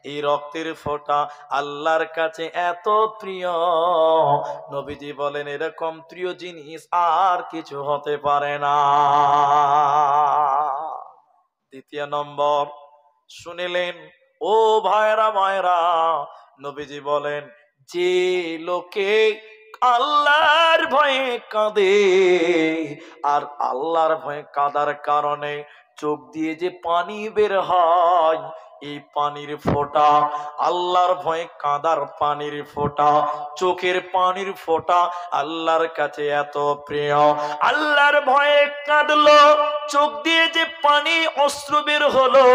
এই রক্তের ফোঁটা আল্লাহর কাছে এত প্রিয়। নবীজি বলেন এরকম প্রিয় জিনিস আর কিছু হতে পারে না। দ্বিতীয় নম্বর শুনিলেন ও ভাইরা মায়েরা, নবীজি বলেন যে লোকে আল্লাহর ভয়ে কাঁদে আর আল্লাহর ভয়ে কাঁদার কারণে চোখ দিয়ে যে পানি বের হয়, এই পানির ফোঁটা, আল্লাহর ভয়ে কাঁদার পানির ফোঁটা, চোখের পানির ফোঁটা আল্লাহর কাছে এত প্রিয়। আল্লাহর ভয়ে কাঁদলো, চোখ দিয়ে যে পানি অশ্রু বের হলো,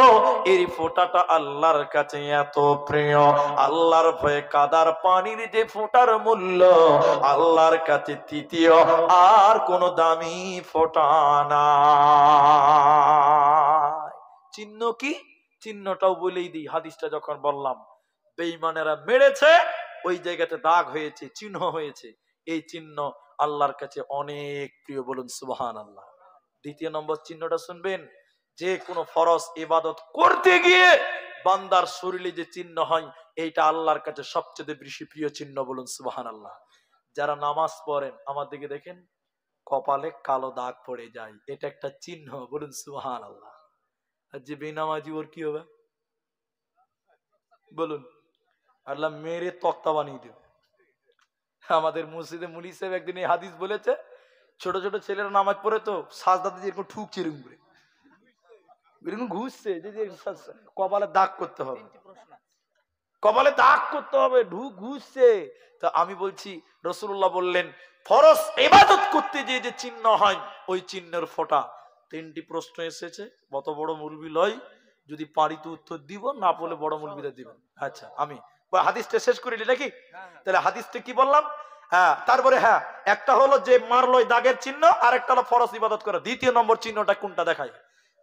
এই ফোঁটাটা আল্লাহর কাছে এত প্রিয়। আল্লাহর ভয়ে কাঁদার পানির যে ফোঁটার মূল্য আল্লাহর কাছে তৃতীয় আর কোন দামি ফোঁটা না। চিহ্ন কি? চিহ্নটাও বলেই দিই, হাদিসটা যখন বললাম বেঈমানেরা মেরেছে ওই জায়গাতে দাগ হয়েছে, চিহ্ন হয়েছে, এই চিহ্ন আল্লাহর কাছে অনেক প্রিয়। বলুন সুবহানাল্লাহ। দ্বিতীয় নম্বর চিহ্নটা শুনবেন, যে কোনো ফরজ ইবাদত করতে গিয়ে বান্দার শরীরে যে চিহ্ন হয় এইটা আল্লাহর কাছে সবচেয়ে বেশি প্রিয় চিহ্ন। বলুন সুবহানাল্লাহ। যারা নামাজ পড়েন আমার দিকে দেখেন, কপালে কালো দাগ পড়ে যায়, এটা একটা চিহ্ন। বলুন সুবহানাল্লাহ। আর যে বেনামাজি ওর কি হবে বলুন? আল্লাহ মেরে তক্তা বানিয়ে দেবে। আমাদের মসজিদে মুলি সাহেব একদিন এই হাদিস বলেছে, ছোট ছোট ছেলেরা নামাজ পড়ে তো সাজদাতে যেরকম ঠুকছে এরকম করে, এরকম ঘুষছে যে কপালে দাগ করতে হবে, কপালে দাগ করতে হবে, ঘুষছে। তা আমি বলছি, রাসূলুল্লাহ বললেন ফরজ ইবাদত করতে যে যে চিহ্ন হয় ওই চিহ্নের ফোঁটা। 3টি প্রশ্ন এসেছে, কত বড় মুলবি লয়, যদি পারি তো উত্তর দিব, না বলে বড় মুলবিরা দিবেন। আচ্ছা আমি হাদিসটা শেষ করিনি নাকি? তাহলে হাদিসটা কি বললাম? হ্যাঁ, তারপরে হ্যাঁ, একটা হলো যে মারলই দাগের চিহ্ন, আর একটা হলো ফরজ ইবাদত করা। দ্বিতীয় নম্বর চিহ্নটা কোনটা দেখায়?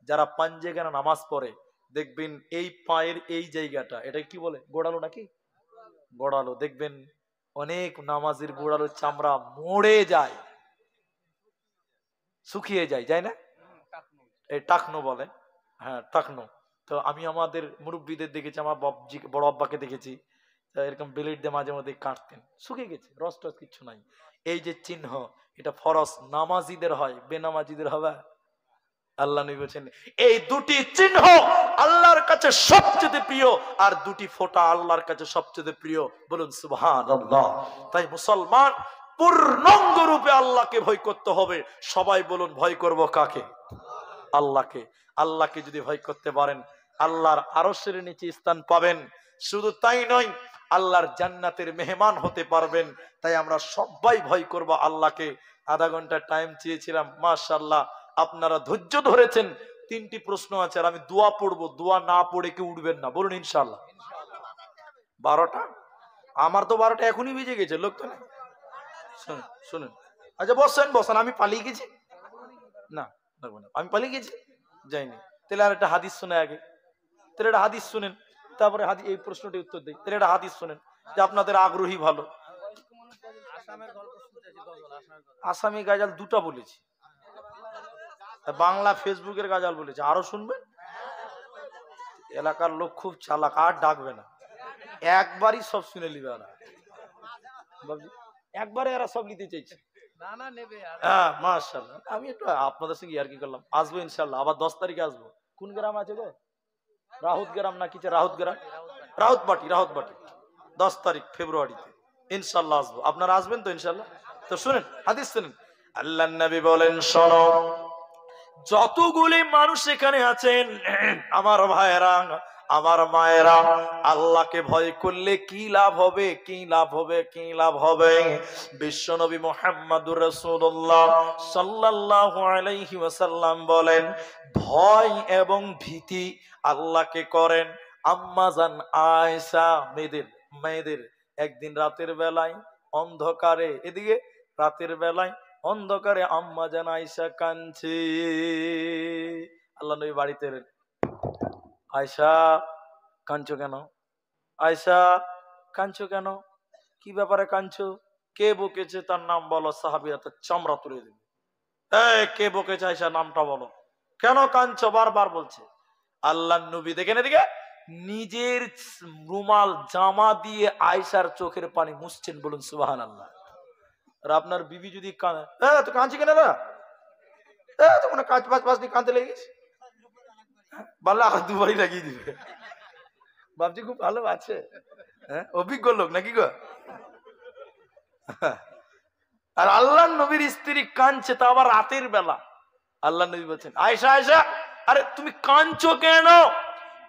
যারা পাঞ্জেগানা নামাজ পড়ে দেখবেন এই পায়ের এই জায়গাটা, এটা কি বলে, গোড়ালো নাকি? গোড়ালো। দেখবেন অনেক নামাজের গোড়ালো চামড়া মরে যায়, শুকিয়ে যায়, যায় না? এই টাকনো বলে, হ্যাঁ টাকনো। তো আমি আমাদের মুরব্বীদের দেখেছি, আমার বড় আব্বাকে দেখেছি এরকম ব্লেড দিয়ে মাঝে মধ্যে কাটতেন, শুকিয়ে গেছে, রস টস কিচ্ছু নাই। এই যে চিহ্ন, এটা ফরজ নামাজিদের হয়, বেনামাজিদের হবে? আল্লাহ নবী বলেছেন এই দুটি চিহ্ন আল্লাহর কাছে সবচেয়ে প্রিয়, আর দুটি ফোঁটা আল্লাহর কাছে সবচেয়ে প্রিয়। বলুন সুবহানাল্লাহ। তাই মুসলমান পূর্ণাঙ্গ রূপে আল্লাহকে ভয় করতে হবে। সবাই বলুন ভয় করব কাকে? আল্লাহকে। আল্লাহকে যদি ভয় করতে পারেন আল্লাহর আরশের নিচে স্থান পাবেন। শুধু তাই নয়, আল্লাহর জান্নাতের মেহমান হতে পারবেন। তাই আমরা সবাই ভয় করব আল্লাহকে। আধা ঘন্টা টাইম চেয়েছিলাম, মাশাআল্লাহ আপনারা ধৈর্য ধরেছেন। 3টি প্রশ্ন আছে, আর আমি দোয়া পড়বো, দোয়া না পড়ে কেউ উঠবেন না, বলুন ইনশাআল্লাহ। 12টা? আমার তো 12টা এখনই বেজে গেছে, লোক তো না। শুনুন, আচ্ছা বসেন বসেন, আমি পালিয়ে গেছি না, আমি পালিয়ে গেছি যাইনি। তাহলে আর একটা হাদিস শুনে আগে, তাহলে একটা হাদিস শুনেন, তারপরে হাদিস এই প্রশ্নটি উত্তর দেই। তাহলে একটা হাদিস শুনেন, যে আপনাদের আগ্রহী ভালো। আসামি গাজাল 2টা বলেছি, বাংলা ফেসবুকের গাজাল বলেছে, আরো শুনবেন। এলাকার লোক খুব চালাক, আর ডাকবে না, একবারই সব শুনে নিবে। একবারে এরা সব নিতে চাইছে। হ্যাঁ মাশাআল্লাহ, আমি একটু আপনাদের সঙ্গে ইয়ার্কি করলাম। আসবো ইনশাআল্লাহ, আবার 10 তারিখে আসবো। কোন গ্রাম আছে গো? রাহুত গ্রাম না কিছু, রাহুত গ্রাম, রাহুতবাটি, রাহুতবাটি 10 তারিখ ফেব্রুয়ারিতে ইনশাআল্লাহ আসবো। আপনারা আসবেন তো ইনশাআল্লাহ? তো শুনেন হাদিস শুনেন। আল্লাহর নবী বলেন, শোনো যতগুলি মানুষ এখানে আছেন আমার ভাইয়েরা, আমার মায়েরা, আল্লাহকে ভয় করলে কি লাভ হবে, কি লাভ হবে, কি লাভ হবে? বিশ্বনবী মুহাম্মদুর রাসূলুল্লাহ সাল্লাল্লাহু আলাইহি ওয়াসাল্লাম বলেন, ভয় এবং ভীতি আল্লাহকে করেন। আম্মা জান আয়েশা, মেয়েদের একদিন রাতের বেলায় অন্ধকারে, এদিকে রাতের বেলায় অন্ধকারে আম্মা জান আয়েশা কাঁদছে। আল্লাহ নবী বাড়িতে, আয়েশা কাঁদছো কেন? আয়েশা কাঁদছো কেন? কি ব্যাপারে কাঁদছো? কে বকেছে তার নাম বলো। সাহাবীরা তো চামড়া তুলে দিবে, কে বকেছে আয়েশা, নামটা বলো। কেন কাঁদছো? বারবার বলছে। আল্লাহ নবী দেখেন এদিকে, নিজের রুমাল জামা দিয়ে আয়েশার চোখের পানি মুছছেন। বলুন সুবহানাল্লাহ। আর আপনার বিবি যদি কাঁদে, তো কাঁদছি কেন রে, তো কোনো কাজ বাজ নিয়ে কাঁদতে লেগেছিস, বাল্লা দুবারই লাগিয়ে দিবে। বাপজি খুব ভালো আছে, হ্যাঁ অভিজ্ঞ লোক নাকি গো? আর আল্লাহ নবীর স্ত্রী কাঁদছে, তা আবার রাতের বেলা। আল্লাহ নবী বলছেন, আয়েশা আয়েশা, আরে তুমি কাঁদছো কেন?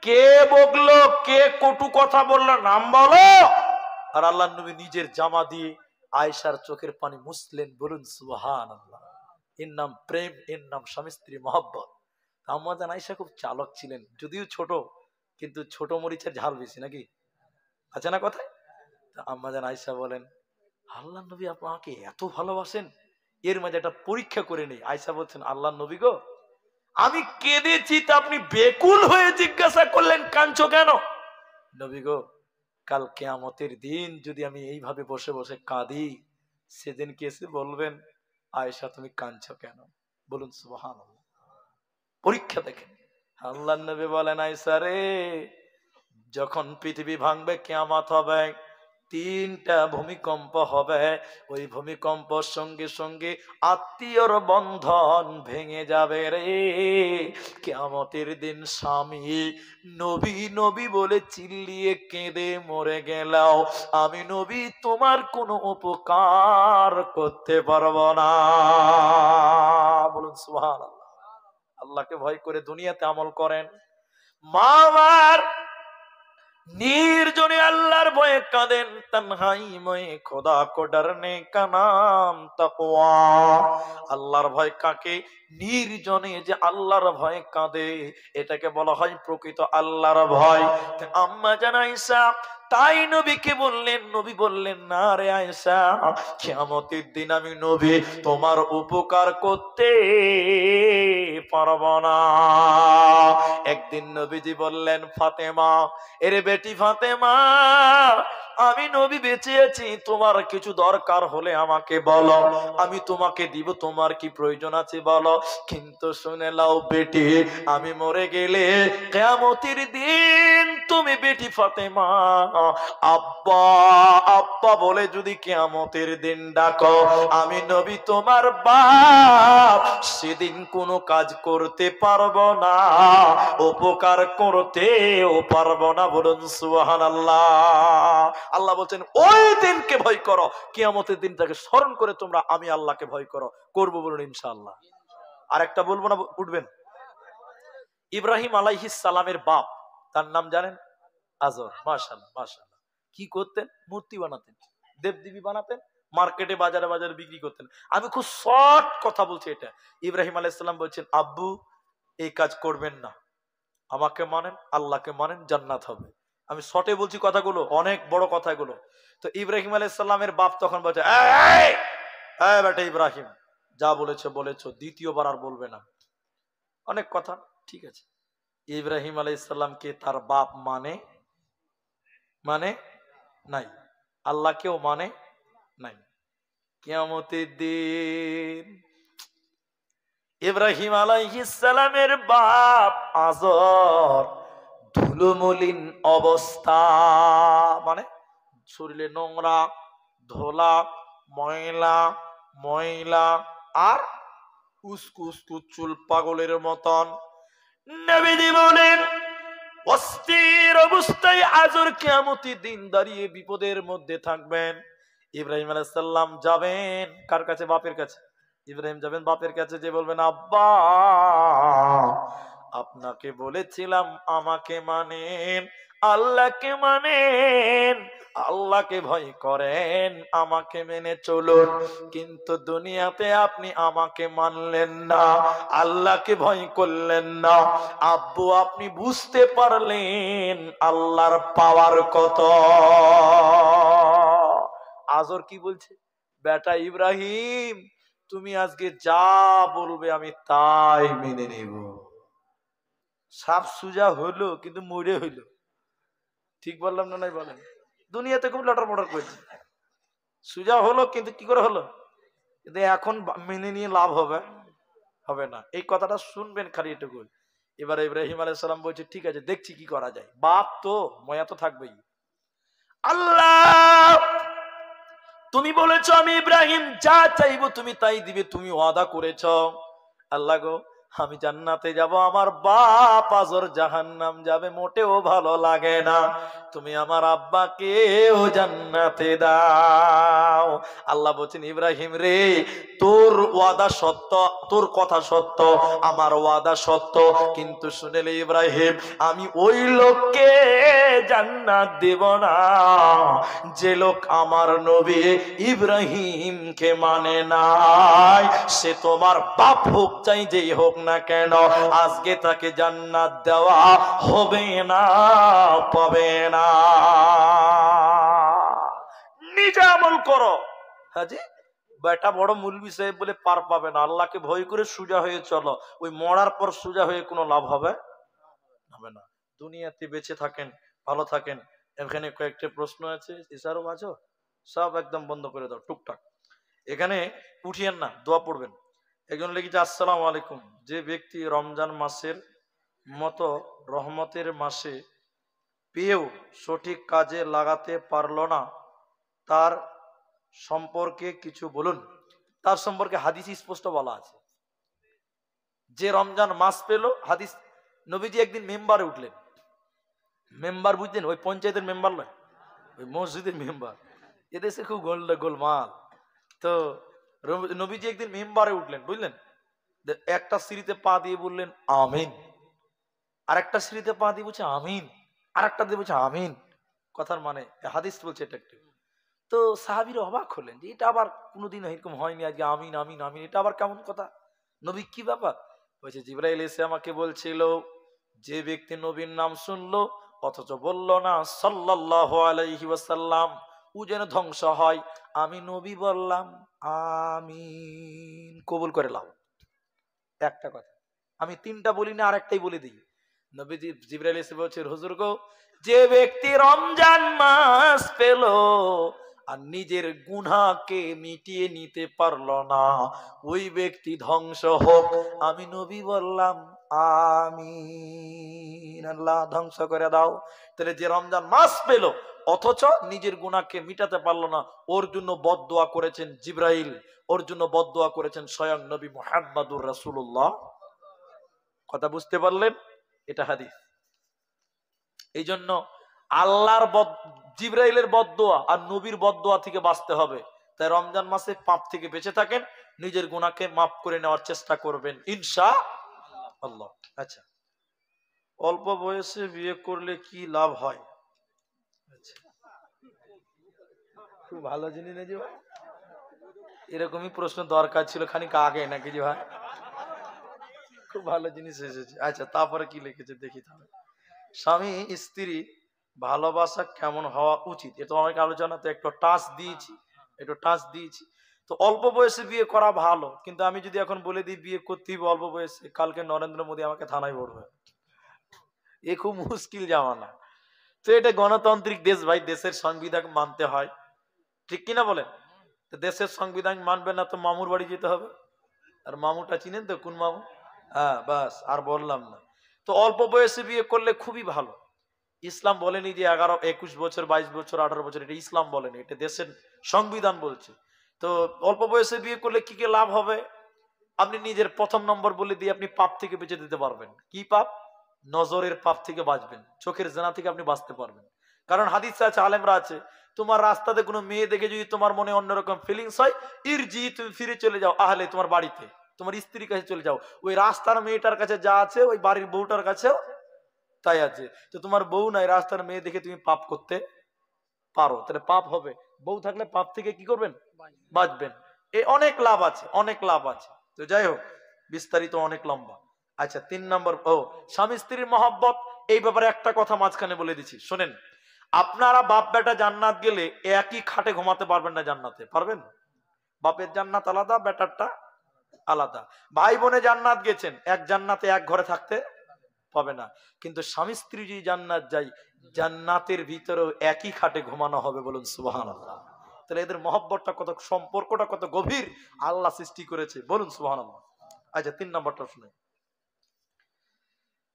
কে বকলো, কে কটু কথা বললো, নাম বলো। আর আল্লাহ নবী নিজের জামা দিয়ে আয়েশার চোখের পানি মুছলেন। বলুন সুবহানাল্লাহ। এর নাম প্রেম, এর নাম স্বামী স্ত্রী মহব্বত। আম্মা জান আয়েশা খুব চালক ছিলেন, যদিও ছোট, কিন্তু ছোট মরিচের ঝাল বেশি নাকি, আছে না কথায়? আম্মা জান আয়েশা বলেন, আল্লাহ নবী আপনাকে এত ভালোবাসেন, এর মাঝে একটা পরীক্ষা করে নেই। আয়েশা বলছেন, আল্লাহ নবী গো, আমি কেঁদেছি, তা আপনি বেকুল হয়ে জিজ্ঞাসা করলেন কাঁদছো কেন? নবী গো, কাল কিয়ামতের দিন যদি আমি এইভাবে বসে বসে কাঁদি, সেদিন কে এসে বলবেন, আয়েশা তুমি কাঁদছো কেন? বলুন সুবহানাল্লাহ। পরীক্ষা দেখেন। আল্লাহ নবী বলেন, আয়েশা রে, যখন পৃথিবী ভাঙবে, কিয়ামত হবে, তিনটা ভূমিকম্প হবে। ওই ভূমিকম্পর সঙ্গে সঙ্গে আত্মীয়র বন্ধন ভেঙে যাবে রে। কিয়ামতের দিন স্বামী নবী নবী বলে চিল্লিয়ে কেঁদে মরে গেলাও, আমি নবী তোমার কোনো উপকার করতে পারবো না। বলুন সুবহানাল্লাহ। আল্লাহকে ভয় করে দুনিয়াতে আমল করেন। মা আমার নির্জনে আল্লাহর ভয়ে কাঁদেন, তানহাই ময়ে খোদা কো ডরনে কা নাম তাকওয়া। আল্লাহর ভয় কাকে? নির্জনে যে আল্লাহর ভয়ে কাঁদে, এটাকে বলা হয় প্রকৃত আল্লাহর ভয়। আম্মা জান আয়েশা তাই নবীকে বললেন, নবী বললেন, না রে আয়েশা, কিয়ামতের দিন আমি নবী তোমার উপকার করতে পারবো না। একদিন নবীজি বললেন, ফাতেমা, এরে বেটি ফাতেমা, আমি নবী বেঁচে আছি, তোমার কিছু দরকার হলে আমাকে বলো, আমি তোমাকে দিব, তোমার কি প্রয়োজন আছে বলো। কিন্তু শুনে লাও বেটি, আমি মরে গেলে কিয়ামতের দিন তুমি বেটি ফাতেমা আব্বা আব্বা বলে যদি কিয়ামতের দিন ডাকো, আমি নবী তোমার বাপ সেদিন কোনো কাজ করতে পারবো না, উপকার করতেও পারবো না। বলুন সুবহানাল্লাহ। আল্লাহ বলছেন ওই দিনকে ভয় করো, কিয়ামতের দিনটাকে স্মরণ করে তোমরা আমি আল্লাহকে ভয় করো। করবো বলুন ইনশাআল্লাহ। আর একটা বলবো না, উঠবেন? ইব্রাহিম আলাইহিস সালামের বাপ, তার নাম জানেন? আজর। মাশাআল্লাহ মাশাআল্লাহ। কি করতেন? মূর্তি বানাতেন, দেবদেবী বানাতেন, মার্কেটে বাজারে বাজারে বিক্রি করতেন। আমি খুব শর্ট কথা বলছি এটা। ইব্রাহিম আলাইহিস সালাম বলছেন, আব্বু এই কাজ করবেন না, আমাকে মানেন, আল্লাহকে মানেন, জান্নাত হবে। আমি শর্টে বলছি কথাগুলো, অনেক বড় কথাগুলো। তো ইব্রাহিম আলাইহিস সালামের বাপ তখন বলছে, এই বেটা ইব্রাহিম, যা বলেছো বলেছো, দ্বিতীয়বার আর বলবে না। অনেক কথা, ঠিক আছে। ইব্রাহিম আলাইহিস সালামকে তার বাপ মানে নাই, আল্লাহকেও মানে নাই। কিয়ামতের দিন ইব্রাহিম আলাইহিস সালামের বাপ আজর ধুলোমলিন অবস্থা, মানে শরীরে নোংরা, ধোলা, ময়লা ময়লা আর উস্কু উস্কু চুল, পাগলের মতন। নবীজি বলেন, অস্থির অবস্থায় আজর কিয়ামতের দিন দাঁড়িয়ে বিপদের মধ্যে থাকবেন। ইব্রাহিম আলাইহিস সালাম যাবেন কার কাছে? বাপের কাছে। ইব্রাহিম যাবেন বাপের কাছে, যে বলবেন, আব্বা আপনাকে বলেছিলাম আমাকে মানেন, আল্লাহকে মানেন, আল্লাহকে ভয় করেন, আমাকে মেনে চলুন, কিন্তু দুনিয়াতে আপনি আমাকে মানলেন না, আল্লাহকে ভয় করলেন না। আব্বু আপনি বুঝতে পারলেন আল্লাহর পাওয়ার কত। আজর কি বলছে? বেটা ইব্রাহিম, তুমি আজকে যা বলবে আমি তাই মেনে নেব। সাপ সুজা হলো কিন্তু মরে হইল। ঠিক বললাম না? নাই বলেন? দুনিয়াতে খুব লটর পটর করছে, সুজা হলো কিন্তু কি করে হলো, কিন্তু এখন মেনে নিয়ে লাভ হবে না। এই কথাটা শুনবেন খালি এটুকু। এবার ইব্রাহিম আলাইহিস সালাম বলছে, ঠিক আছে দেখছি কি করা যায়, বাপ তো ময়া তো থাকবেই। আল্লাহ তুমি বলেছো আমি ইব্রাহিম যা চাইবো তুমি তাই দিবে, তুমি ওয়াদা করেছো। আল্লাহ গো, আমি জান্নাতে যাব, আমার বাপ আজর জাহান্নাম যাবে, মোটেও ভালো লাগে না, তুমি আমার আব্বাকেও জান্নাতে দাও। আল্লাহ বলছেন, ইব্রাহিম রে, তোর ওয়াদা সত্য, তোর কথা সত্য, আমার ওয়াদা সত্য, কিন্তু শুনেলে ইব্রাহিম, আমি ওই লোককে জান্নাত দেব না যে লোক আমার নবী ইব্রাহিমকে মানে নাই। সে তোমার বাপ হোক, চাই যেই হোক না কেন, আজকে তাকে জান্নাত দেওয়া হবে না, পাবে না। নিজে আমল করো। হাজি বেটা বড় মৌলবি সাহেব বলে পার পাবে না, আল্লাহকে ভয় করে সোজা হয়ে চলো, ওই মরার পর সোজা হয়ে কোনো লাভ হবে না। দুনিয়াতে বেঁচে থাকেন, ভালো থাকেন। এখানে কয়েকটা প্রশ্ন আছে, ইশারো আছো, সব একদম বন্ধ করে দাও টুকটাক। এখানে উঠিয়েন না, দোয়া পড়বেন। একজন লিখেছে, আসসালামু আলাইকুম, যে ব্যক্তি রমজান মাসের মতো রহমতের মাসে পেয়েও সঠিক কাজে লাগাতে পারলো না, তার সম্পর্কে কিছু বলুন। তার সম্পর্কে হাদিস স্পষ্ট বলা আছে, যে রমজান মাস পেল, হাদিস, নবীজি একদিন মেম্বারে উঠলেন। মেম্বার বুঝলেন? ওই পঞ্চায়েতের মেম্বার নয়, ওই মসজিদের মেম্বার। এদেশে খুব গোলমাল। তো নবীজি একদিন মেম্বারে উঠলেন, বুঝলেন? একটা সিঁড়িতে পা দিয়ে বললেন আমিন, আর একটা সিঁড়িতে পা দিয়ে বলছে আমিন, আর একটা দিয়ে বলছে আমিন। কথার মানে হাদিস বলছে এটা একটু। তো সাহাবীরা অবাক হলেন যে এটা আবার কোনোদিন এরকম হয়নি, আজকে আমিন আমিন আমিন, এটা আবার কেমন কথা? নবী কি ব্যাপার? বলছে জিবরাইল এসে আমাকে বলছিল, যে ব্যক্তি নবীর নাম শুনলো অথচ বলল না সাল্লাল্লাহু আলাইহি ওয়াসাল্লাম, ও যেন ধ্বংস হয়। আমি নবী বললাম আমিন, কবুল করে লাও। একটা কথা, আমি তিনটা বলি না, আরেকটাই বলে দিই। নবী জিবরাইল এসে বলছে, হুজুর গো, যে ব্যক্তি রমজান মাস পেল আর নিজের গুনাহকে মিটিয়ে নিতে পারলো না, ওই ব্যক্তি ধ্বংস হোক। আমি নবী বললাম আমিন, আল্লাহ ধ্বংস করে দাও। তাহলে যে রমজান মাস পেল অথচ নিজের গুনাহকে মিটাতে পারলো না, ওর জন্য বদদোয়া করেছেন জিবরাইল, ওর জন্য বদদোয়া করেছেন স্বয়ং নবী মুহাম্মদুর রাসূলুল্লাহ। কথা বুঝতে পারলেন? এটা হাদিস। এই জন্য আল্লাহর জিবরাইলের বদদোয়া আর নবীর বদদোয়া থেকে বাঁচতে হবে। তাই রমজান মাসে পাপ থেকে বেঁচে থাকেন, নিজের গুনাহকে মাফ করে নেওয়ার চেষ্টা করবেন ইনশাআল্লাহ। আচ্ছা, অল্প বয়সে বিয়ে করলে কি লাভ হয়? আচ্ছা, খুব ভালো জিনিস নাকি ভাই? এরকমই প্রশ্ন দরকার ছিল খানিক আগে, নাকি যে ভাই? খুব ভালো জিনিস এসেছে। আচ্ছা, তারপরে কি লিখেছে দেখি তাহলে। স্বামী স্ত্রী ভালোবাসা কেমন হওয়া উচিত, এটা অনেক আলোচনা, তো একটু টাচ দিয়েছি। তো অল্প বয়সে বিয়ে করা ভালো, কিন্তু আমি যদি এখন বলে দিই বিয়ে করতে হবে অল্প বয়সে, কালকে নরেন্দ্র মোদী আমাকে থানায় পড়বে। এ খুব মুশকিল জামানা। তো এটা গণতান্ত্রিক দেশ ভাই, দেশের সংবিধান মানতে হয়, ঠিক কিনা বলেন? দেশের সংবিধান মানবে না তো মামুর বাড়ি যেতে হবে। আর মামুটা চিনেন তো কোন মামু? হ্যাঁ, বাস, আর বললাম না। তো অল্প বয়সে বিয়ে করলে খুবই ভালো। ইসলাম বলেনি যে 11, 21 বছর, 22 বছর, 18 বছর, এটা ইসলাম বলেনি, এটা দেশের সংবিধান বলছে। তো অল্প বয়সে বিয়ে করলে কি কি লাভ হবে? আপনি নিজের প্রথম নম্বর বলে দিয়ে আপনি পাপ থেকে বেঁচে দিতে পারবেন। কি পাপ? নজরের পাপ থেকে বাঁচবেন, চোখের জেনা থেকে আপনি বাঁচতে পারবেন। কারণ হাদিস আছে, আলেমরা আছে, তোমার রাস্তাতে কোনো মেয়ে দেখে যদি তোমার মনে অন্যরকম ফিলিংস হয়, ইরজি, তুমি ফিরে চলে যাও আহলে, তোমার বাড়িতে, তোমার স্ত্রীর কাছে চলে যাও। ওই রাস্তার মেয়েটার কাছে যা আছে ওই বাড়ির বউটার কাছেও তাই আছে। তো তোমার বউ নাই, রাস্তার মেয়ে দেখে তুমি পাপ করতে পারো, তাহলে পাপ হবে। বউ থাকলে পাপ থেকে কি করবেন? বাঁচবেন। এই অনেক লাভ আছে, অনেক লাভ আছে। তো যাই হোক, বিস্তারিত অনেক লম্বা। আচ্ছা, 3 নম্বর, স্বামী স্ত্রীর মহব্বত। এই ব্যাপারে একটা কথা মাঝখানে বলে দিচ্ছি, শোনেন। আপনারা বাপ বেটা জান্নাত গেলে একই খাটে ঘুমাতে পারবেন না। জান্নাতে পারবেন? বাপের জান্নাত আলাদা, বেটারটা আলাদা। ভাই বোনে জান্নাত গেছেন, এক জান্নাতে এক ঘরে থাকতে পাবে না। কিন্তু স্বামী স্ত্রী যদি জান্নাত যাই, জান্নাতের ভিতরেও একই খাটে ঘুমানো হবে। বলুন সুবহানাল্লাহ। তাহলে এদের মহব্বতটা কত, সম্পর্কটা কত গভীর আল্লাহ সৃষ্টি করেছে। বলুন সুবহানাল্লাহ। আচ্ছা, 3 নম্বরটা শুনে।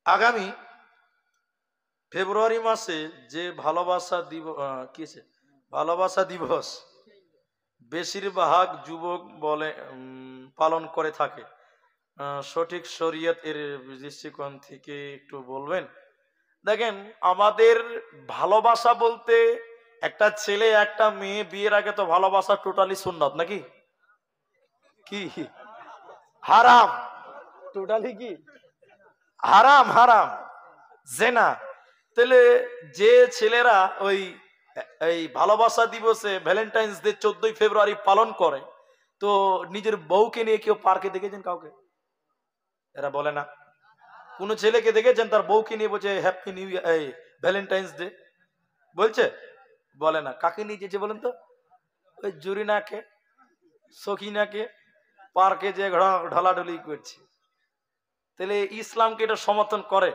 আগামী ফেব্রুয়ারি মাসে যে ভালোবাসা দিবস বেশিরভাগ যুবক বলে পালন করে থাকে, সঠিক শরীয়ত এর দৃষ্টিকোণ থেকে একটু বলবেন? দেখেন, আমাদের ভালোবাসা বলতে একটা ছেলে একটা মেয়ে বিয়ের আগে তো ভালোবাসা টোটালি সুন্নত, নাকি? কি হারাম? টোটালি কি হারাম? হারাম, জেনা। তাহলে যে ছেলেরা এই ভালোবাসা দিবসে, ভ্যালেন্টাইন্স ডে 14ই ফেব্রুয়ারি পালন করে, তো নিজের বউকে নিয়ে কেউ পার্কে দেখেছেন কাউকে? এরা বলে না। কোন ছেলেকে দেখেছেন তার বউকে নিয়ে বলছে হ্যাপি নিউ ইয়ার, এই ভ্যালেন্টাইন্স ডে বলছে? বলে না। কাকে নিয়ে যেছে বলেন তো? ওই জুরিনাকে, সখিনাকে পার্কে যে ঢলাঢলি করছে। তাহলে ইসলামকে এটা সমর্থন করে?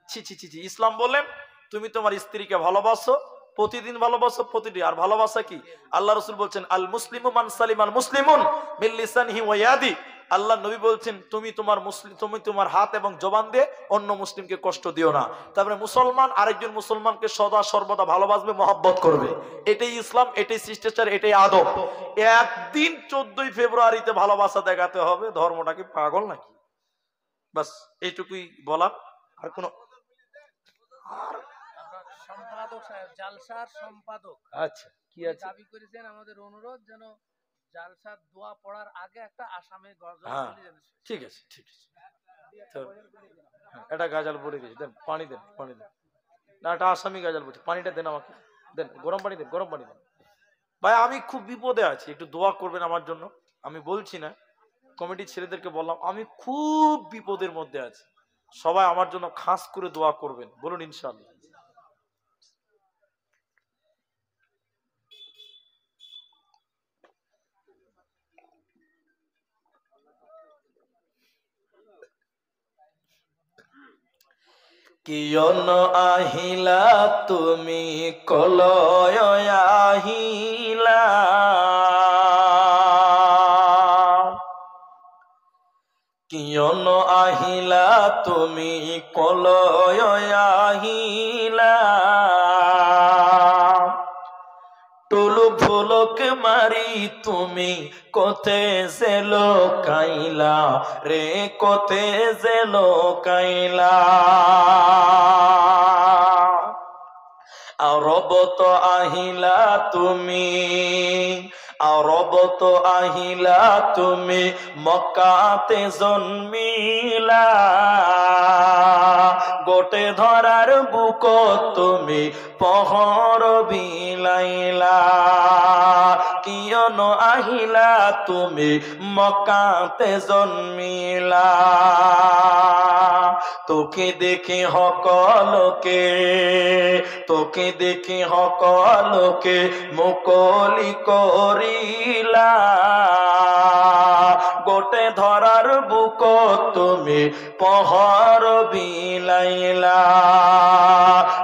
ছি ছি ছি ছি। ইসলাম বলেন তুমি তোমার স্ত্রীকে ভালোবাসো, প্রতিদিন ভালোবাসো, প্রতিদিন। আর ভালোবাসা কি? আল্লাহ রাসূল বলছেন আল মুসলিমু মান সালিমাল মুসলিমুন মিন লিসানিহি ওয়া ইয়াদি। আল্লাহ নবী বলছেন তুমি তোমার হাত এবং জবান দিয়ে অন্য মুসলিমকে কষ্ট দিও না। তারপরে মুসলমান আরেকজন মুসলমানকে সদা সর্বদা ভালোবাসবে, মহব্বত করবে। এটাই ইসলাম, এটাই শিষ্টাচার, এটাই আদব। একদিন 14ই ফেব্রুয়ারিতে ভালোবাসা দেখাতে হবে, ধর্মটাকে পাগল নাকি? বাস এইটুকুই বলা। আর কোনো সম্পাদক সাহেব, জালসার সম্পাদক, আচ্ছা কি আছে দাবি করেছেন আমাদের অনুরোধ যেন জালসার দোয়া পড়ার আগে একটা আসামে গজল। হ্যাঁ ঠিক আছে, ঠিক আছে। এটা গাজাল পড়ে গেছে, দেন পানি, দেন পানি দেন। না এটা আসামি গাজাল পড়ছে, পানিটা দেন আমাকে, দেন গরম পানি দেন, গরম পানি দেন। ভাই আমি খুব বিপদে আছি, একটু দোয়া করবেন আমার জন্য। আমি বলছি না, কমিটির ছেলেদেরকে বললাম আমি খুব বিপদের মধ্যে আছি, সবাই আমার জন্য খাস করে দোয়া করবেন, বলুন ইনশাআল্লাহ। কিয়ন আহিলা তুমি কলয় আহিলা, কিয়ন আহিলা তুমি কলয় আহিলা, টুলু ফুলক মারি তুমি কোথে জেলো কাইলা রে, কোথে জেলো কাইলা। আরব তো আহিলা তুমি, আরব তো আহিলা তুমি মক্কাতে জন্মিলা, গোটে ধরার বুক তুমি পহর বিলাইলা। কিয়ন আহিলা তুমি মক্কাতে জন্মিলা, তোকে দেখে সকলকে, তোকে দেখে সকলকে মুকলি করিলা, গোটে ধরার বুক তুমি পহর বিলাইলা।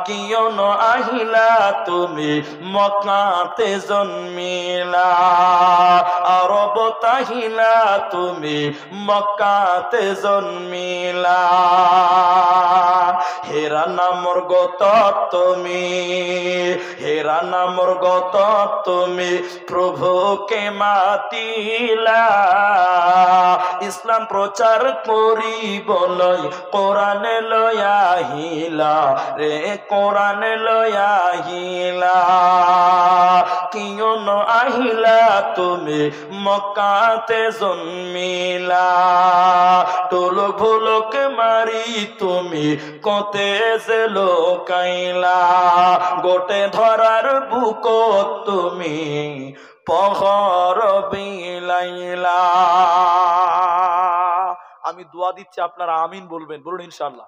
কিয়ন আহিলা তুমি মক্কাতে জন্মিলা, আরব তাহিলা তুমি মক্কাতে জন্মিলা। হেরা নামর গত তুমি, হেরা নামর গত তুমি প্রভুকে মাতিলা, ইসলাম প্রচার করিবলই কোরআন লয়াহিলা রে, কোরআন লয়াহিলা। কিয়ন আহিলা তুমি মক্কাতে জন্মিলা, টোলক ভোলক মারি তুমি কোতে জেলো কাইলা, গোটে ধরার বুক তুমি পহর বিলাইলা। আমি দোয়া দিচ্ছি, আপনারা আমিন বলবেন, বলুন ইনশাআল্লাহ।